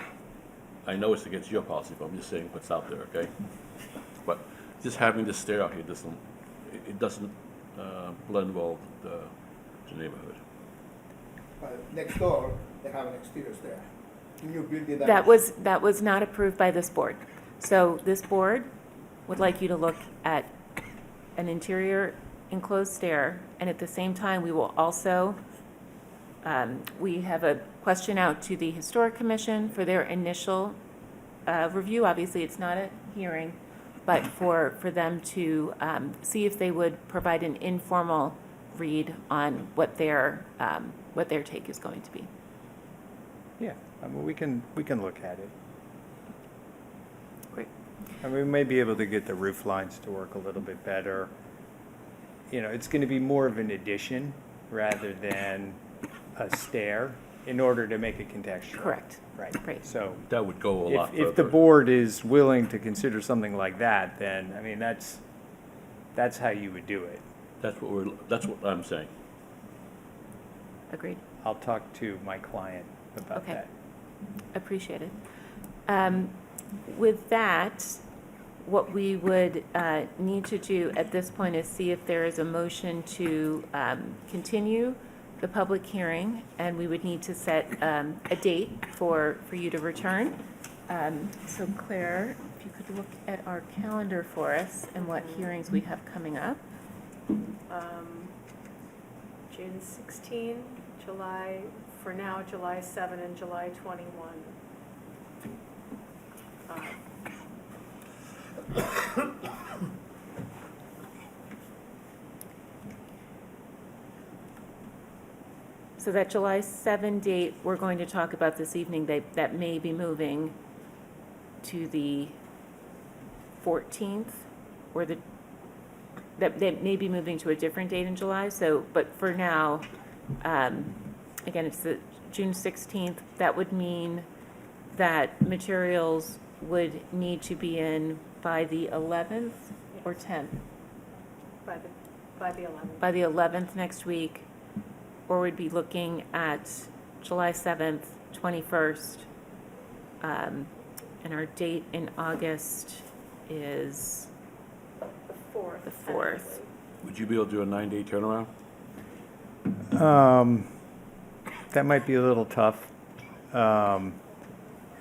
I know it's against your policy, but I'm just saying what's out there, okay? But just having the stair out here doesn't blend well with the neighborhood. Next door, they have an exterior stair. New building That was not approved by this board. So this board would like you to look at an interior enclosed stair, and at the same time, we will also, we have a question out to the Historic Commission for their initial review. Obviously, it's not a hearing, but for them to see if they would provide an informal read on what their take is going to be. Yeah, I mean, we can look at it. Great. And we may be able to get the roof lines to work a little bit better. You know, it's going to be more of an addition rather than a stair in order to make it contextual. Correct. Right. Right. So That would go a lot further. if the board is willing to consider something like that, then, I mean, that's how you would do it. That's what I'm saying. Agreed. I'll talk to my client about Okay. that. Appreciate it. With that, what we would need to do at this point is see if there is a motion to continue the public hearing, and we would need to set a date for you to return. So Claire, if you could look at our calendar for us and what hearings we have coming up. June 16, July 7, and July 21. So that July 7 date we're going to talk about this evening, that may be moving to the 14th, or that may be moving to a different date in July. So, but for now, again, it's the June 16th. That would mean that materials would need to be in by the 11th or 10th? By the 11th. By the 11th next week, or we'd be looking at July 7th, 21st, and our date in August is The 4th. the 4th. Would you be able to do a 9-day turnaround? That might be a little tough.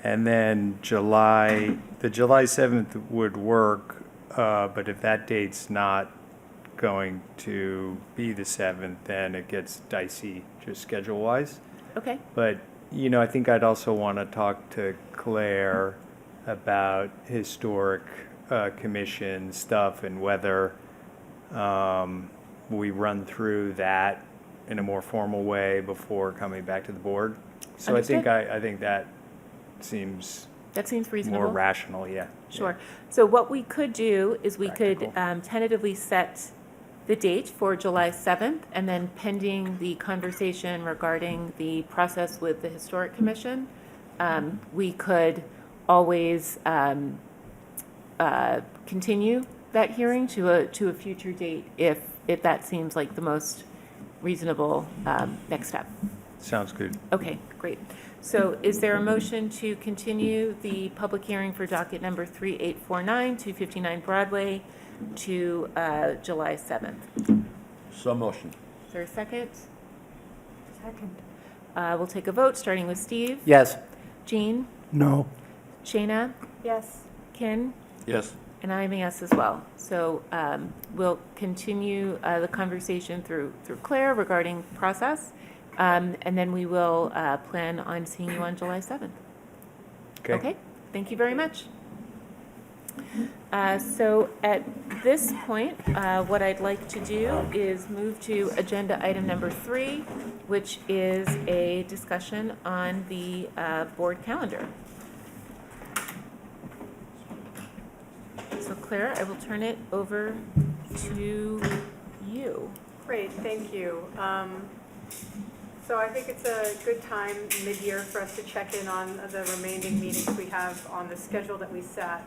And then the July 7th would work, but if that date's not going to be the 7th, then it gets dicey, just schedule-wise. Okay, But, you know, I think I'd also want to talk to Claire about historic commission stuff and whether we run through that in a more formal way before coming back to the board. So I think that seems that seems more reasonable. rational, yeah. Sure. So what we could do is we could Practical. tentatively set the date for July 7th, and then pending the conversation regarding the process with the Historic Commission, we could always continue that hearing to a future date if that seems like the most reasonable next step. Sounds good. Okay, great. So is there a motion to continue the public hearing for docket number 3849, 259 Broadway, to July 7th? So motion. Is there a second? Second. We'll take a vote, starting with Steve. Yes. Jean? No. Shayna? Yes. Ken? Yes. And I'm a yes as well. So we'll continue the conversation through Claire regarding process, and then we will plan on seeing you on July 7th. Okay, thank you very much. So at this point, what I'd like to do is move to agenda item number 3, which is a discussion on the board calendar. So Claire, I will turn it over to you. Great, thank you. So I think it's a good time mid-year for us to check in on the remaining meetings we have on the schedule that we set,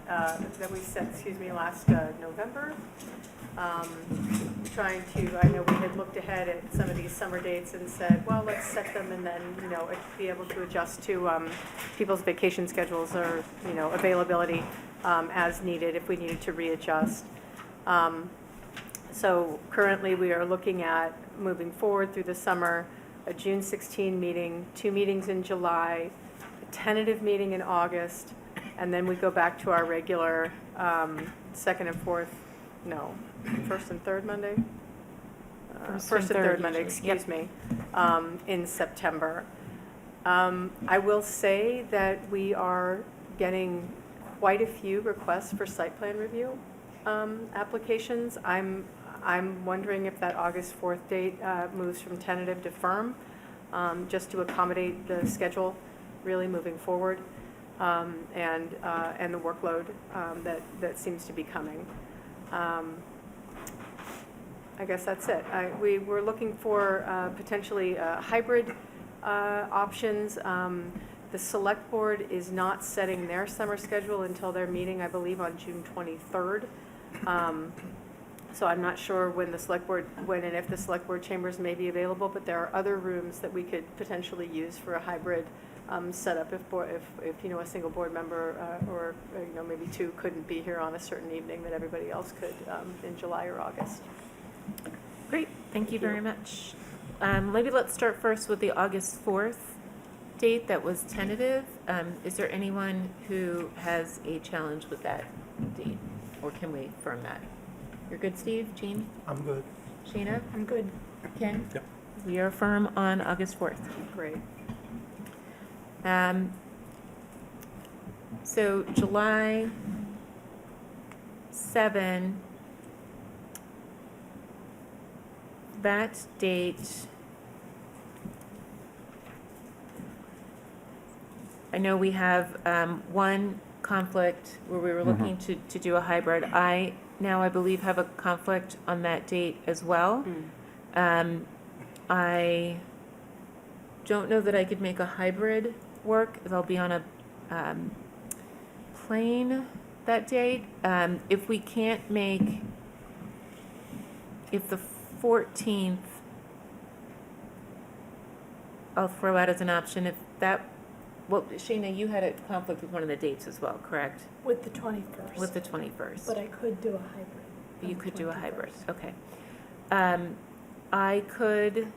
last November. I know we had looked ahead at some of these summer dates and said, well, let's set them and then, be able to adjust to people's vacation schedules or, availability as needed if we needed to readjust. So currently we are looking at moving forward through the summer, a June 16 meeting, 2 meetings in July, a tentative meeting in August, and then we go back to our regular first and third Monday? First and third Monday, excuse me, in September. I will say that we are getting quite a few requests for site plan review applications. I'm wondering if that August 4th date moves from tentative to firm, just to accommodate the schedule really moving forward, and the workload that seems to be coming. I guess that's it. We were looking for potentially hybrid options. The select board is not setting their summer schedule until their meeting, I believe, on June 23rd. So I'm not sure when and if the select board chambers may be available, but there are other rooms that we could potentially use for a hybrid setup if a single board member or maybe 2 couldn't be here on a certain evening that everybody else could in July or August. Great, thank you very much. Maybe let's start first with the August 4th date that was tentative. Is there anyone who has a challenge with that date, or can we firm that? You're good, Steve? Jean? I'm good. Shayna? I'm good. Ken? Yep. We are firm on August 4th. Great. So July 7, that date, I know we have one conflict where we were looking to do a hybrid. I believe have a conflict on that date as well. I don't know that I could make a hybrid work, as I'll be on a plane that date. If we can't make, if the 14th, I'll throw out as an option, if that, well, Shayna, you had a conflict with one of the dates as well, correct? With the 21st. With the 21st. But I could do a hybrid. on You the could do a hybrid, 21st. okay. I could,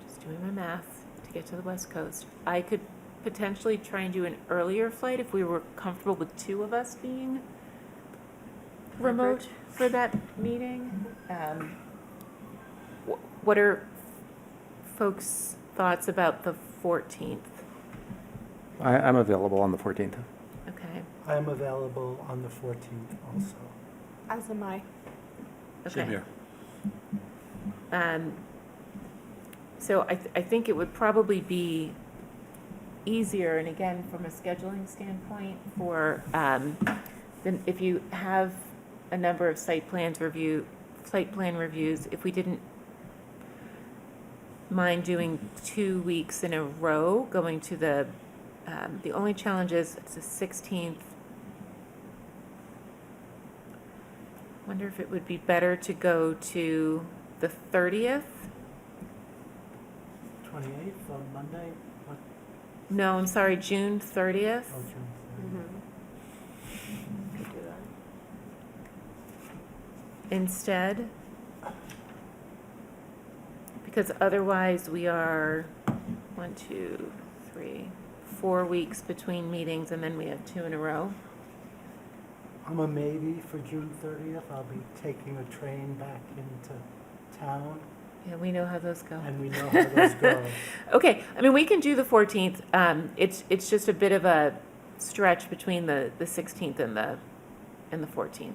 just doing my math to get to the West Coast, I could potentially try and do an earlier flight if we were comfortable with 2 of us being remote for that meeting. What are folks' thoughts about the 14th? I'm available on the 14th. Okay, I am available on the 14th also. As am I. Same okay. here. So I think it would probably be easier, and again, from a scheduling standpoint, for, then if you have a number of site plan reviews, if we didn't mind doing 2 weeks in a row, going to the only challenge is it's the 16th. Wonder if it would be better to go to the 30th? 28th on Monday? What? No, I'm sorry, June 30th. Oh, June 30th. Could do instead. Because otherwise we are 1, 2, 3, 4 weeks between meetings and then we have 2 in a row. I'm a maybe for June 30th. I'll be taking a train back into town, Yeah, we know how those go. and we know how those go. Okay, I mean, we can do the 14th. It's just a bit of a stretch between the 16th and the 14th.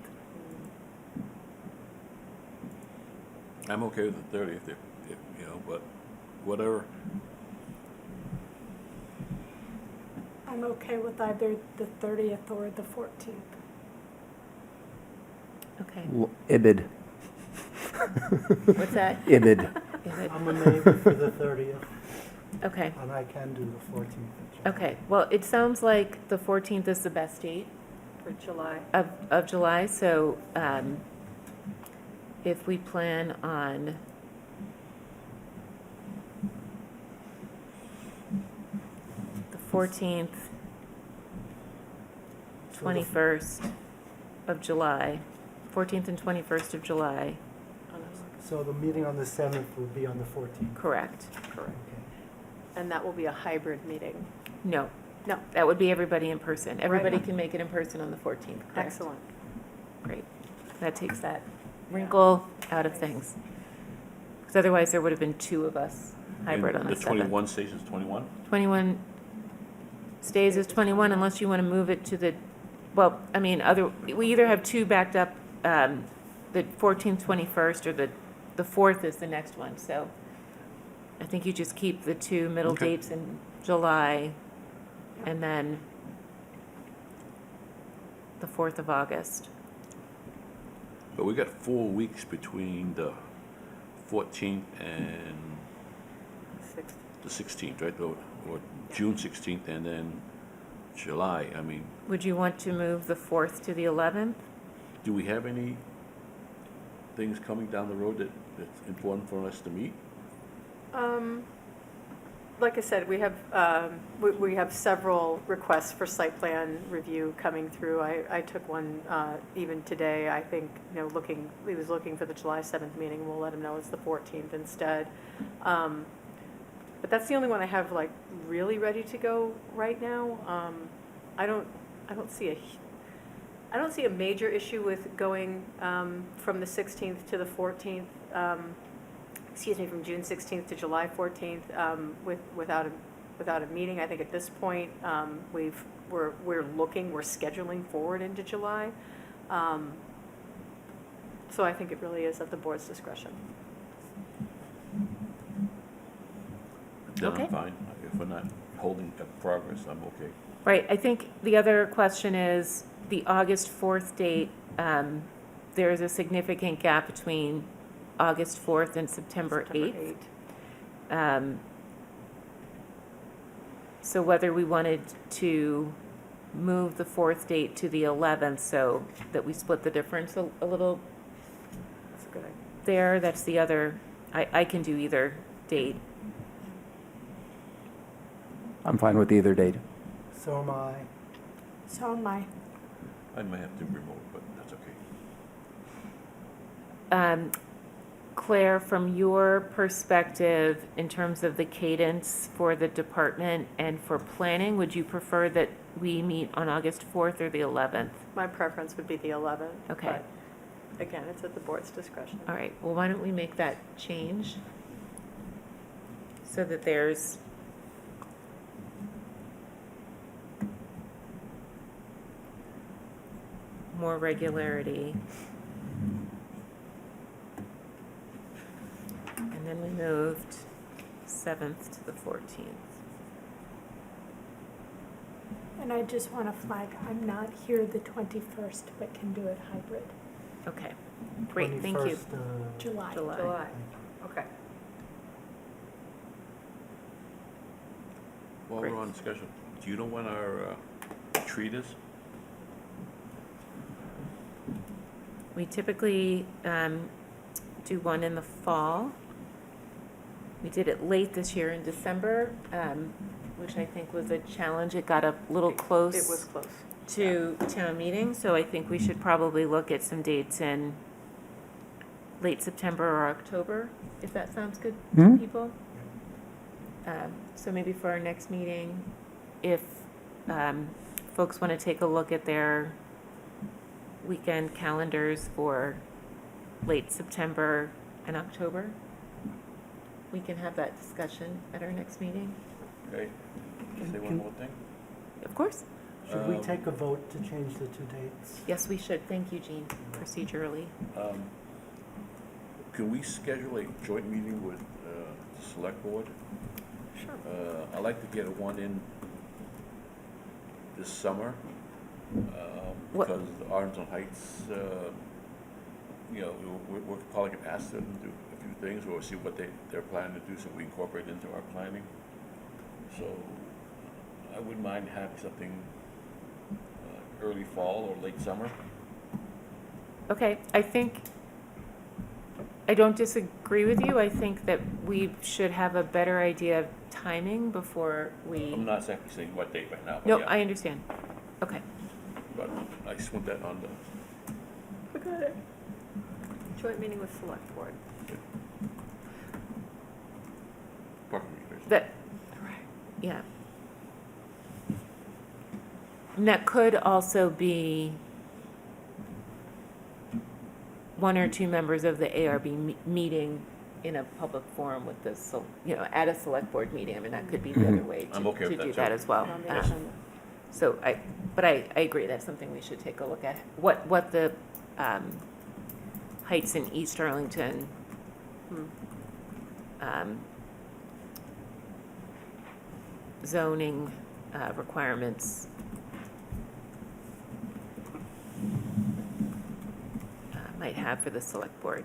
I'm okay with the 30th, but whatever. I'm okay with either the 30th or the 14th. Okay. Ibid. What's that? Ibid. Is it? I'm a maybe for the 30th, Okay. and I can do the 14th. of July. Okay. Well, it sounds like the 14th is the best date For July. of July. So if we plan on the 14th, 21st of July, 14th and 21st of July, So the meeting on the 7th would be on the 14th. correct? Correct. Okay. And that will be a hybrid meeting. No. No. That would be everybody in person. Everybody Right. can make it in person on the 14th, correct? Excellent. Great. That takes that wrinkle out of things. Because otherwise, there would have been 2 of us hybrid And on the 7th. 21 stations, 21? 21 stays as 21 unless you want to move it to the, well, I mean, we either have 2 backed up, the 14th, 21st, or the 4th is the next one. So I think you just keep the 2 middle Okay. dates in July and then the 4th of August. But we got 4 weeks between the 14th and the 16th, right? Or June 16th and then July. I mean, Would you want to move the 4th to the 11th? do we have any things coming down the road that's important for us to meet? Like I said, we have several requests for site plan review coming through. I took one even today. I think, he was looking for the July 7th meeting. We'll let him know it's the 14th instead. But that's the only one I have really ready to go right now. I don't see a major issue with going from the 16th to the 14th. From June 16th to July 14th, without a meeting. I think at this point, we're scheduling forward into July. So I think it really is at the board's discretion. Then Okay. I'm fine. If we're not holding up progress, I'm okay. Right, I think the other question is the August 4th date, there is a significant gap between August 4th and September 8th. So whether we wanted to move the 4th date to the 11th so that we split the difference a little That's a good idea. there, that's the other, I can do either date. I'm fine with either date. So am I. So am I. I might have to remote, but that's okay. Claire, from your perspective, in terms of the cadence for the department and for planning, would you prefer that we meet on August 4th or the 11th? My preference would be the 11th. Okay. But again, it's at the board's discretion. All right, well, why don't we make that change so that there's more regularity. And then we moved 7th to the 14th. And I just want to flag, I'm not here the 21st, but can do it hybrid, Okay, great, thank you. 21st, July. July. Okay. While Great. we're on discussion, do you know when our retreat is? We typically do one in the fall. We did it late this year in December, which I think was a challenge. It got a little close. It was close. To town meeting, so I think we should probably look at some dates in late September or October, if that sounds good to Mhm. people. So maybe for our next meeting, if folks want to take a look at their weekend calendars for late September and October, we can have that discussion at our next meeting. Okay, can I say one Can- more thing? Of course. Should we take a vote to change the two dates? Yes, we should. Thank you, Jean, procedurally. Can we schedule a joint meeting with the select board? Sure. I'd like to get one in this summer, What- because the Arlington Heights, you know, we're probably gonna ask them to do a few things, or see what they're planning to do, so we incorporate into our planning. So I wouldn't mind having something early fall or late summer. Okay, I don't disagree with you. I think that we should have a better idea of timing before we. I'm not exactly saying what date right now, No, but I yeah, understand. Okay, but I just want that on the, We got it. Joint meeting with select board. parking meters. that, yeah. And that could also be one or two members of the ARB meeting in a public forum with the, at a select board meeting. I mean, that could be the other way I'm to okay with do that, that too. as well. On the Yes. agenda. So I agree, that's something we should take a look at. What the Heights in East Arlington zoning requirements might have for the select board.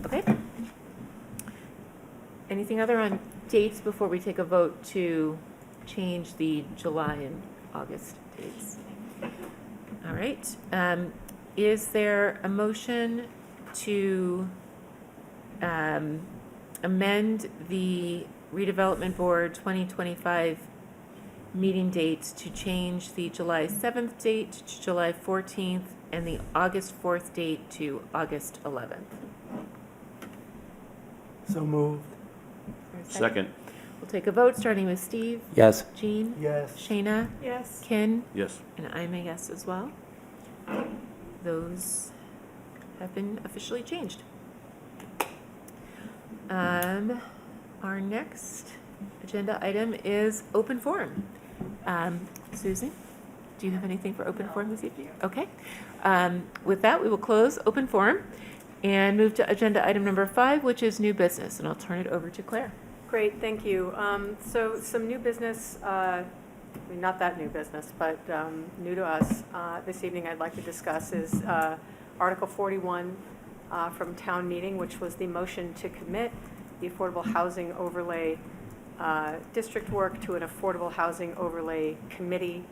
Okay. Anything other on dates before we take a vote to change the July and August dates? All right. Is there a motion to amend the Redevelopment Board 2025 meeting dates to change the July 7th date to July 14th and the August 4th date to August 11th? So moved. Is there a Second, We'll take a vote, starting with Steve, Yes. Jean, Yes. Shayna, Yes. Ken, yes. and I'm a yes as well. Those have been officially changed. Our next agenda item is open forum. Susan, do you have anything for open forum this evening? Okay. With that, we will close open forum and move to agenda item number 5, which is new business, and I'll turn it over to Claire. Great, thank you. So some new business, I mean, not that new business, but new to us this evening I'd like to discuss is Article 41 from town meeting, which was the motion to commit the Affordable Housing Overlay District work to an Affordable Housing Overlay Committee.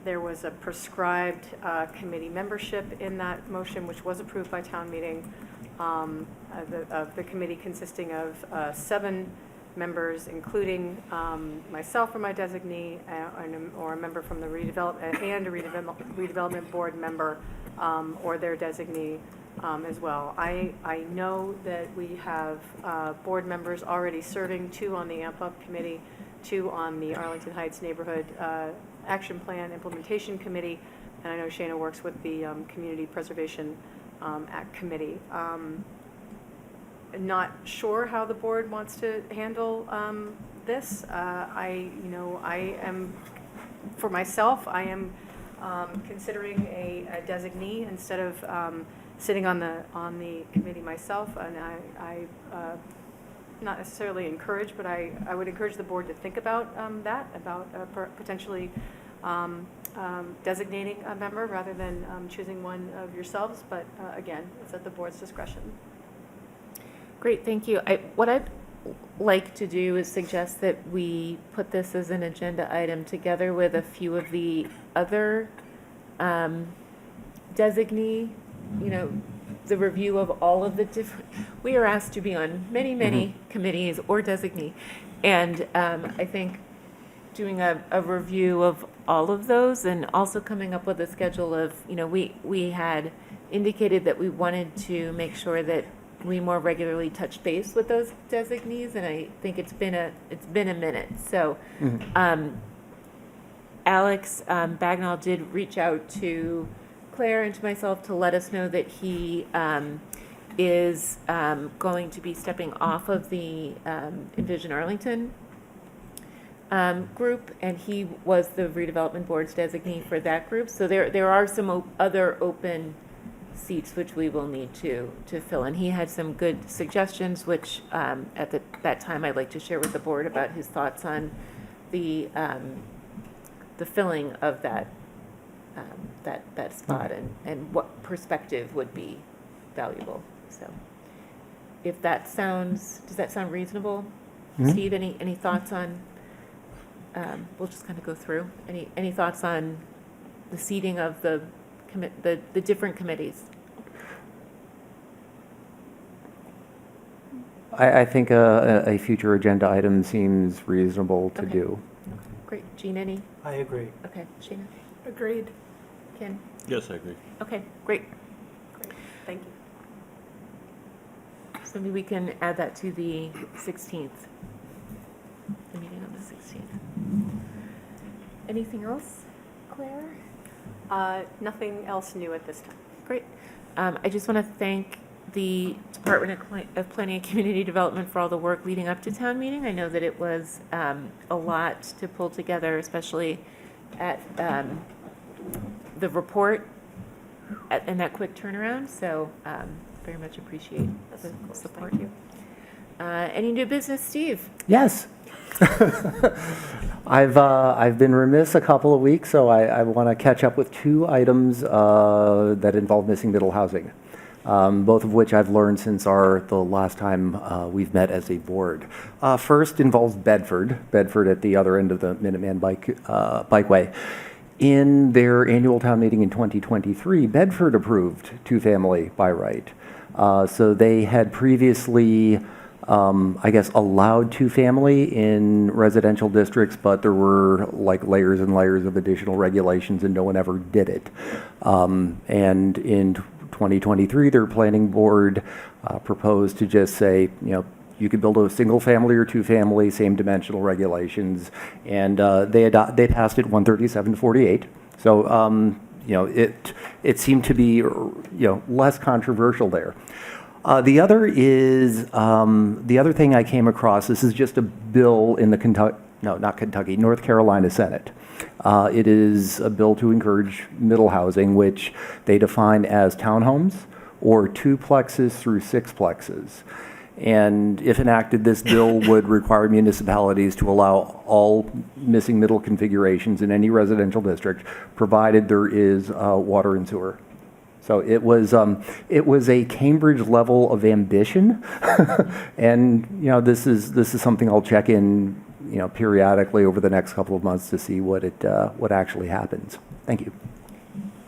There was a prescribed committee membership in that motion, which was approved by town meeting. The committee consisting of 7 members, including myself or my designee, or a member from the redevelopment, and a redevelopment board member or their designee as well. I know that we have board members already serving, 2 on the AMP Up Committee, 2 on the Arlington Heights Neighborhood Action Plan Implementation Committee, and I know Shayna works with the Community Preservation Act Committee. Not sure how the board wants to handle this. I am, for myself, I am considering a designee instead of sitting on the committee myself, and I not necessarily encourage, but I would encourage the board to think about that, about potentially designating a member rather than choosing one of yourselves, but again, it's at the board's discretion. Great, thank you. What I'd like to do is suggest that we put this as an agenda item together with a few of the other designee, the review of all of the different, we are asked to be on many, many committees or designee. And I think doing a review of all of those and also coming up with a schedule of, we had indicated that we wanted to make sure that we more regularly touch base with those designees, and I think it's been a minute. So Alex Bagnall did reach out to Claire and to myself to let us know that he is going to be stepping off of the Envision Arlington group, and he was the Redevelopment Board's designee for that group. So there are some other open seats which we will need to fill. And he had some good suggestions, which at that time I'd like to share with the board about his thoughts on the filling of that spot and what perspective would be valuable. So does that sound reasonable? Mhm. Steve, any thoughts on, we'll just kind of go through, any thoughts on the seating of the different committees? I think a future agenda item seems reasonable to Okay. do. Great. Jean, any? I agree. Okay. Sheena? Agreed. Ken? Yes, I agree. Okay, great. Great, thank you. So maybe we can add that to the 16th, the meeting on the 16th. Anything else, Claire? Nothing else new at this time. Great. I just want to thank the Department of Planning and Community Development for all the work leading up to town meeting. I know that it was a lot to pull together, especially at the report and that quick turnaround. So very much appreciate the support. Thank you. Any new business, Steve? Yes. I've been remiss a couple of weeks, so I want to catch up with 2 items that involve missing middle housing, both of which I've learned since the last time we've met as a board. First involves Bedford at the other end of the Minuteman Bikeway. In their annual town meeting in 2023, Bedford approved 2-family by right. So they had previously allowed 2-family in residential districts, but there were like layers and layers of additional regulations and no one ever did it. And in 2023, their planning board proposed to just say, you could build a single family or 2-family, same dimensional regulations, and they passed it 137-48. So, it seemed to be, less controversial there. The other thing I came across, this is just a bill in the North Carolina Senate. It is a bill to encourage middle housing, which they define as townhomes or 2-plexes through 6-plexes. And if enacted, this bill would require municipalities to allow all missing middle configurations in any residential district, provided there is water and sewer. So it was a Cambridge level of ambition, and this is something I'll check in periodically over the next couple of months to see what actually happens. Thank you.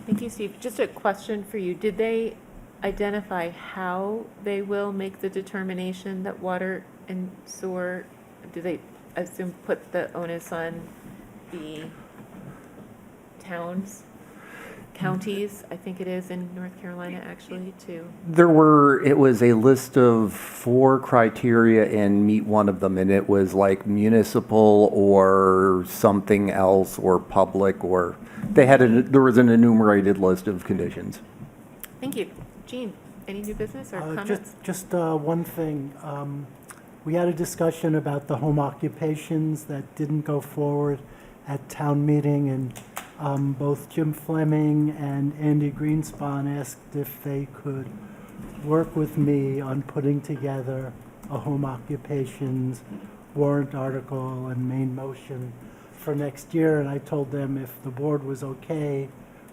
Thank you, Steve. Just a question for you. Did they identify how they will make the determination that water and sewer, do they assume put the onus on the counties, I think it is in North Carolina actually, to? It was a list of 4 criteria and meet one of them, and it was like municipal or something else or public, or there was an enumerated list of conditions. Thank you. Jean, any new business or comments? Just one thing. We had a discussion about the home occupations that didn't go forward at town meeting, and both Jim Fleming and Andy Greenspan asked if they could work with me on putting together a home occupations warrant article and main motion for next year. And I told them if the board was okay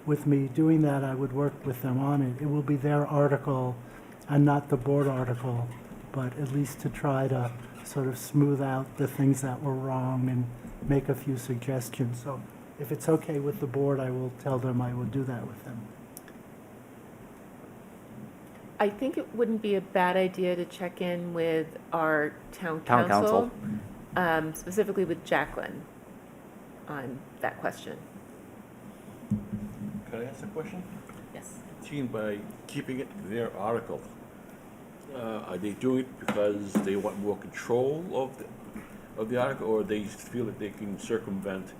with me doing that, I would work with them on it. It will be their article and not the board article, but at least to try to sort of smooth out the things that were wrong and make a few suggestions. So if it's okay with the board, I will tell them I will do that with them. I think it wouldn't be a bad idea to check in with our town Town council, specifically with Jacqueline, on that question. Can I ask a question? Yes. Gene, by keeping it their article, are they doing it because they want more control of the article, or they feel that they can circumvent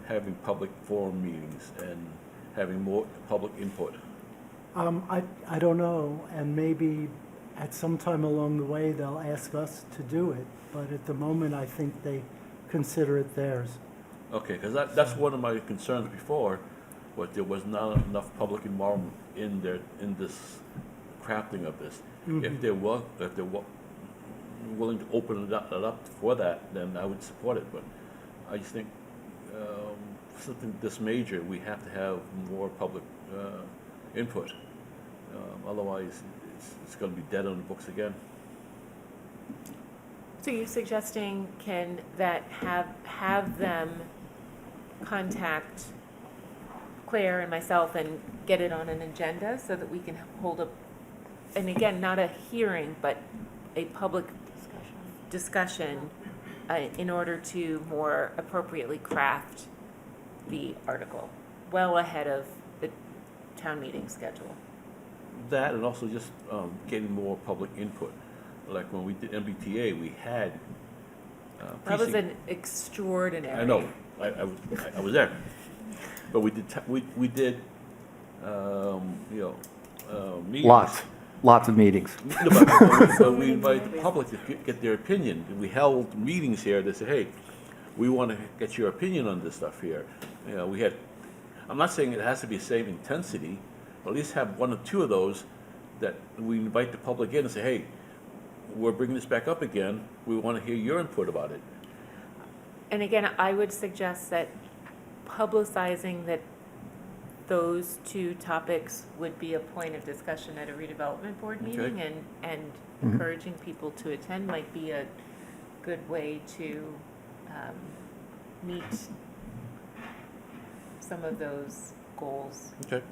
having public forum meetings and having more public input? I don't know, and maybe at some time along the way, they'll ask us to do it, but at the moment, I think they consider it theirs. Okay, because that's one of my concerns before, was there was not enough public involvement in this crafting of this. If they're willing to open it up for that, then I would support it, but I just think something this major, we have to have more public input. Otherwise, it's going to be dead on the books again. So you're suggesting, Ken, that have them contact Claire and myself and get it on an agenda so that we can hold a, and again, not a hearing, but a public discussion in order to more appropriately craft the article well ahead of the town meeting schedule. That, and also just getting more public input. Like when we did MBTA, we had That was precinct- an extraordinary. I know, I was there. But we did meetings. Lots of meetings. No, but we invite the public to get their opinion. We held meetings here that said, hey, we want to get your opinion on this stuff here. You know, we had, I'm not saying it has to be the same intensity, but at least have one or two of those that we invite the public in and say, hey, we're bringing this back up again. We want to hear your input about it. And again, I would suggest that publicizing that those two topics would be a point of discussion at a redevelopment board Okay. meeting, and encouraging people to attend might be a good way to meet some of those goals. Okay?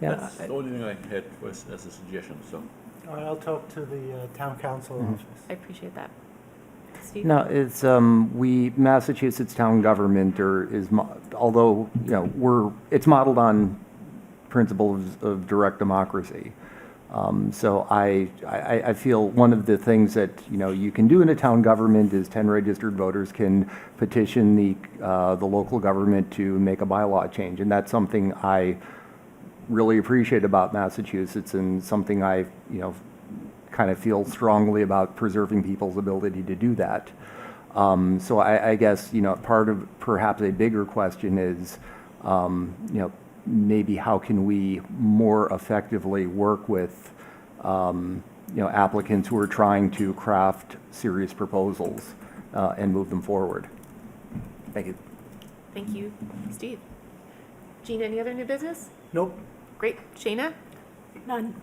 Yeah, That's the only thing I had was as a suggestion, so. All right, I'll talk to the town council office. I appreciate that. Steve? No, it's, Massachusetts town government although, it's modeled on principles of direct democracy. So I feel one of the things that, you can do in a town government is 10 registered voters can petition the local government to make a bylaw change. And that's something I really appreciate about Massachusetts, and something I, kind of feel strongly about preserving people's ability to do that. So I guess, part of perhaps a bigger question is, maybe how can we more effectively work with, applicants who are trying to craft serious proposals and move them forward. Thank you. Thank you, Steve. Jean, any other new business? Nope. Great. Shayna? None.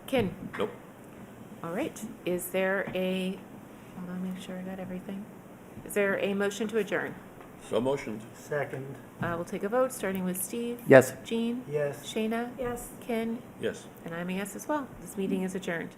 Ken? Nope. All right. Is there hold on, make sure I got everything. Is there a motion to adjourn? So motioned. Second, We'll take a vote, starting with Steve. Yes. Jean? yes. Shayna? Yes. Ken? Yes. And I'm a yes as well. This meeting is adjourned.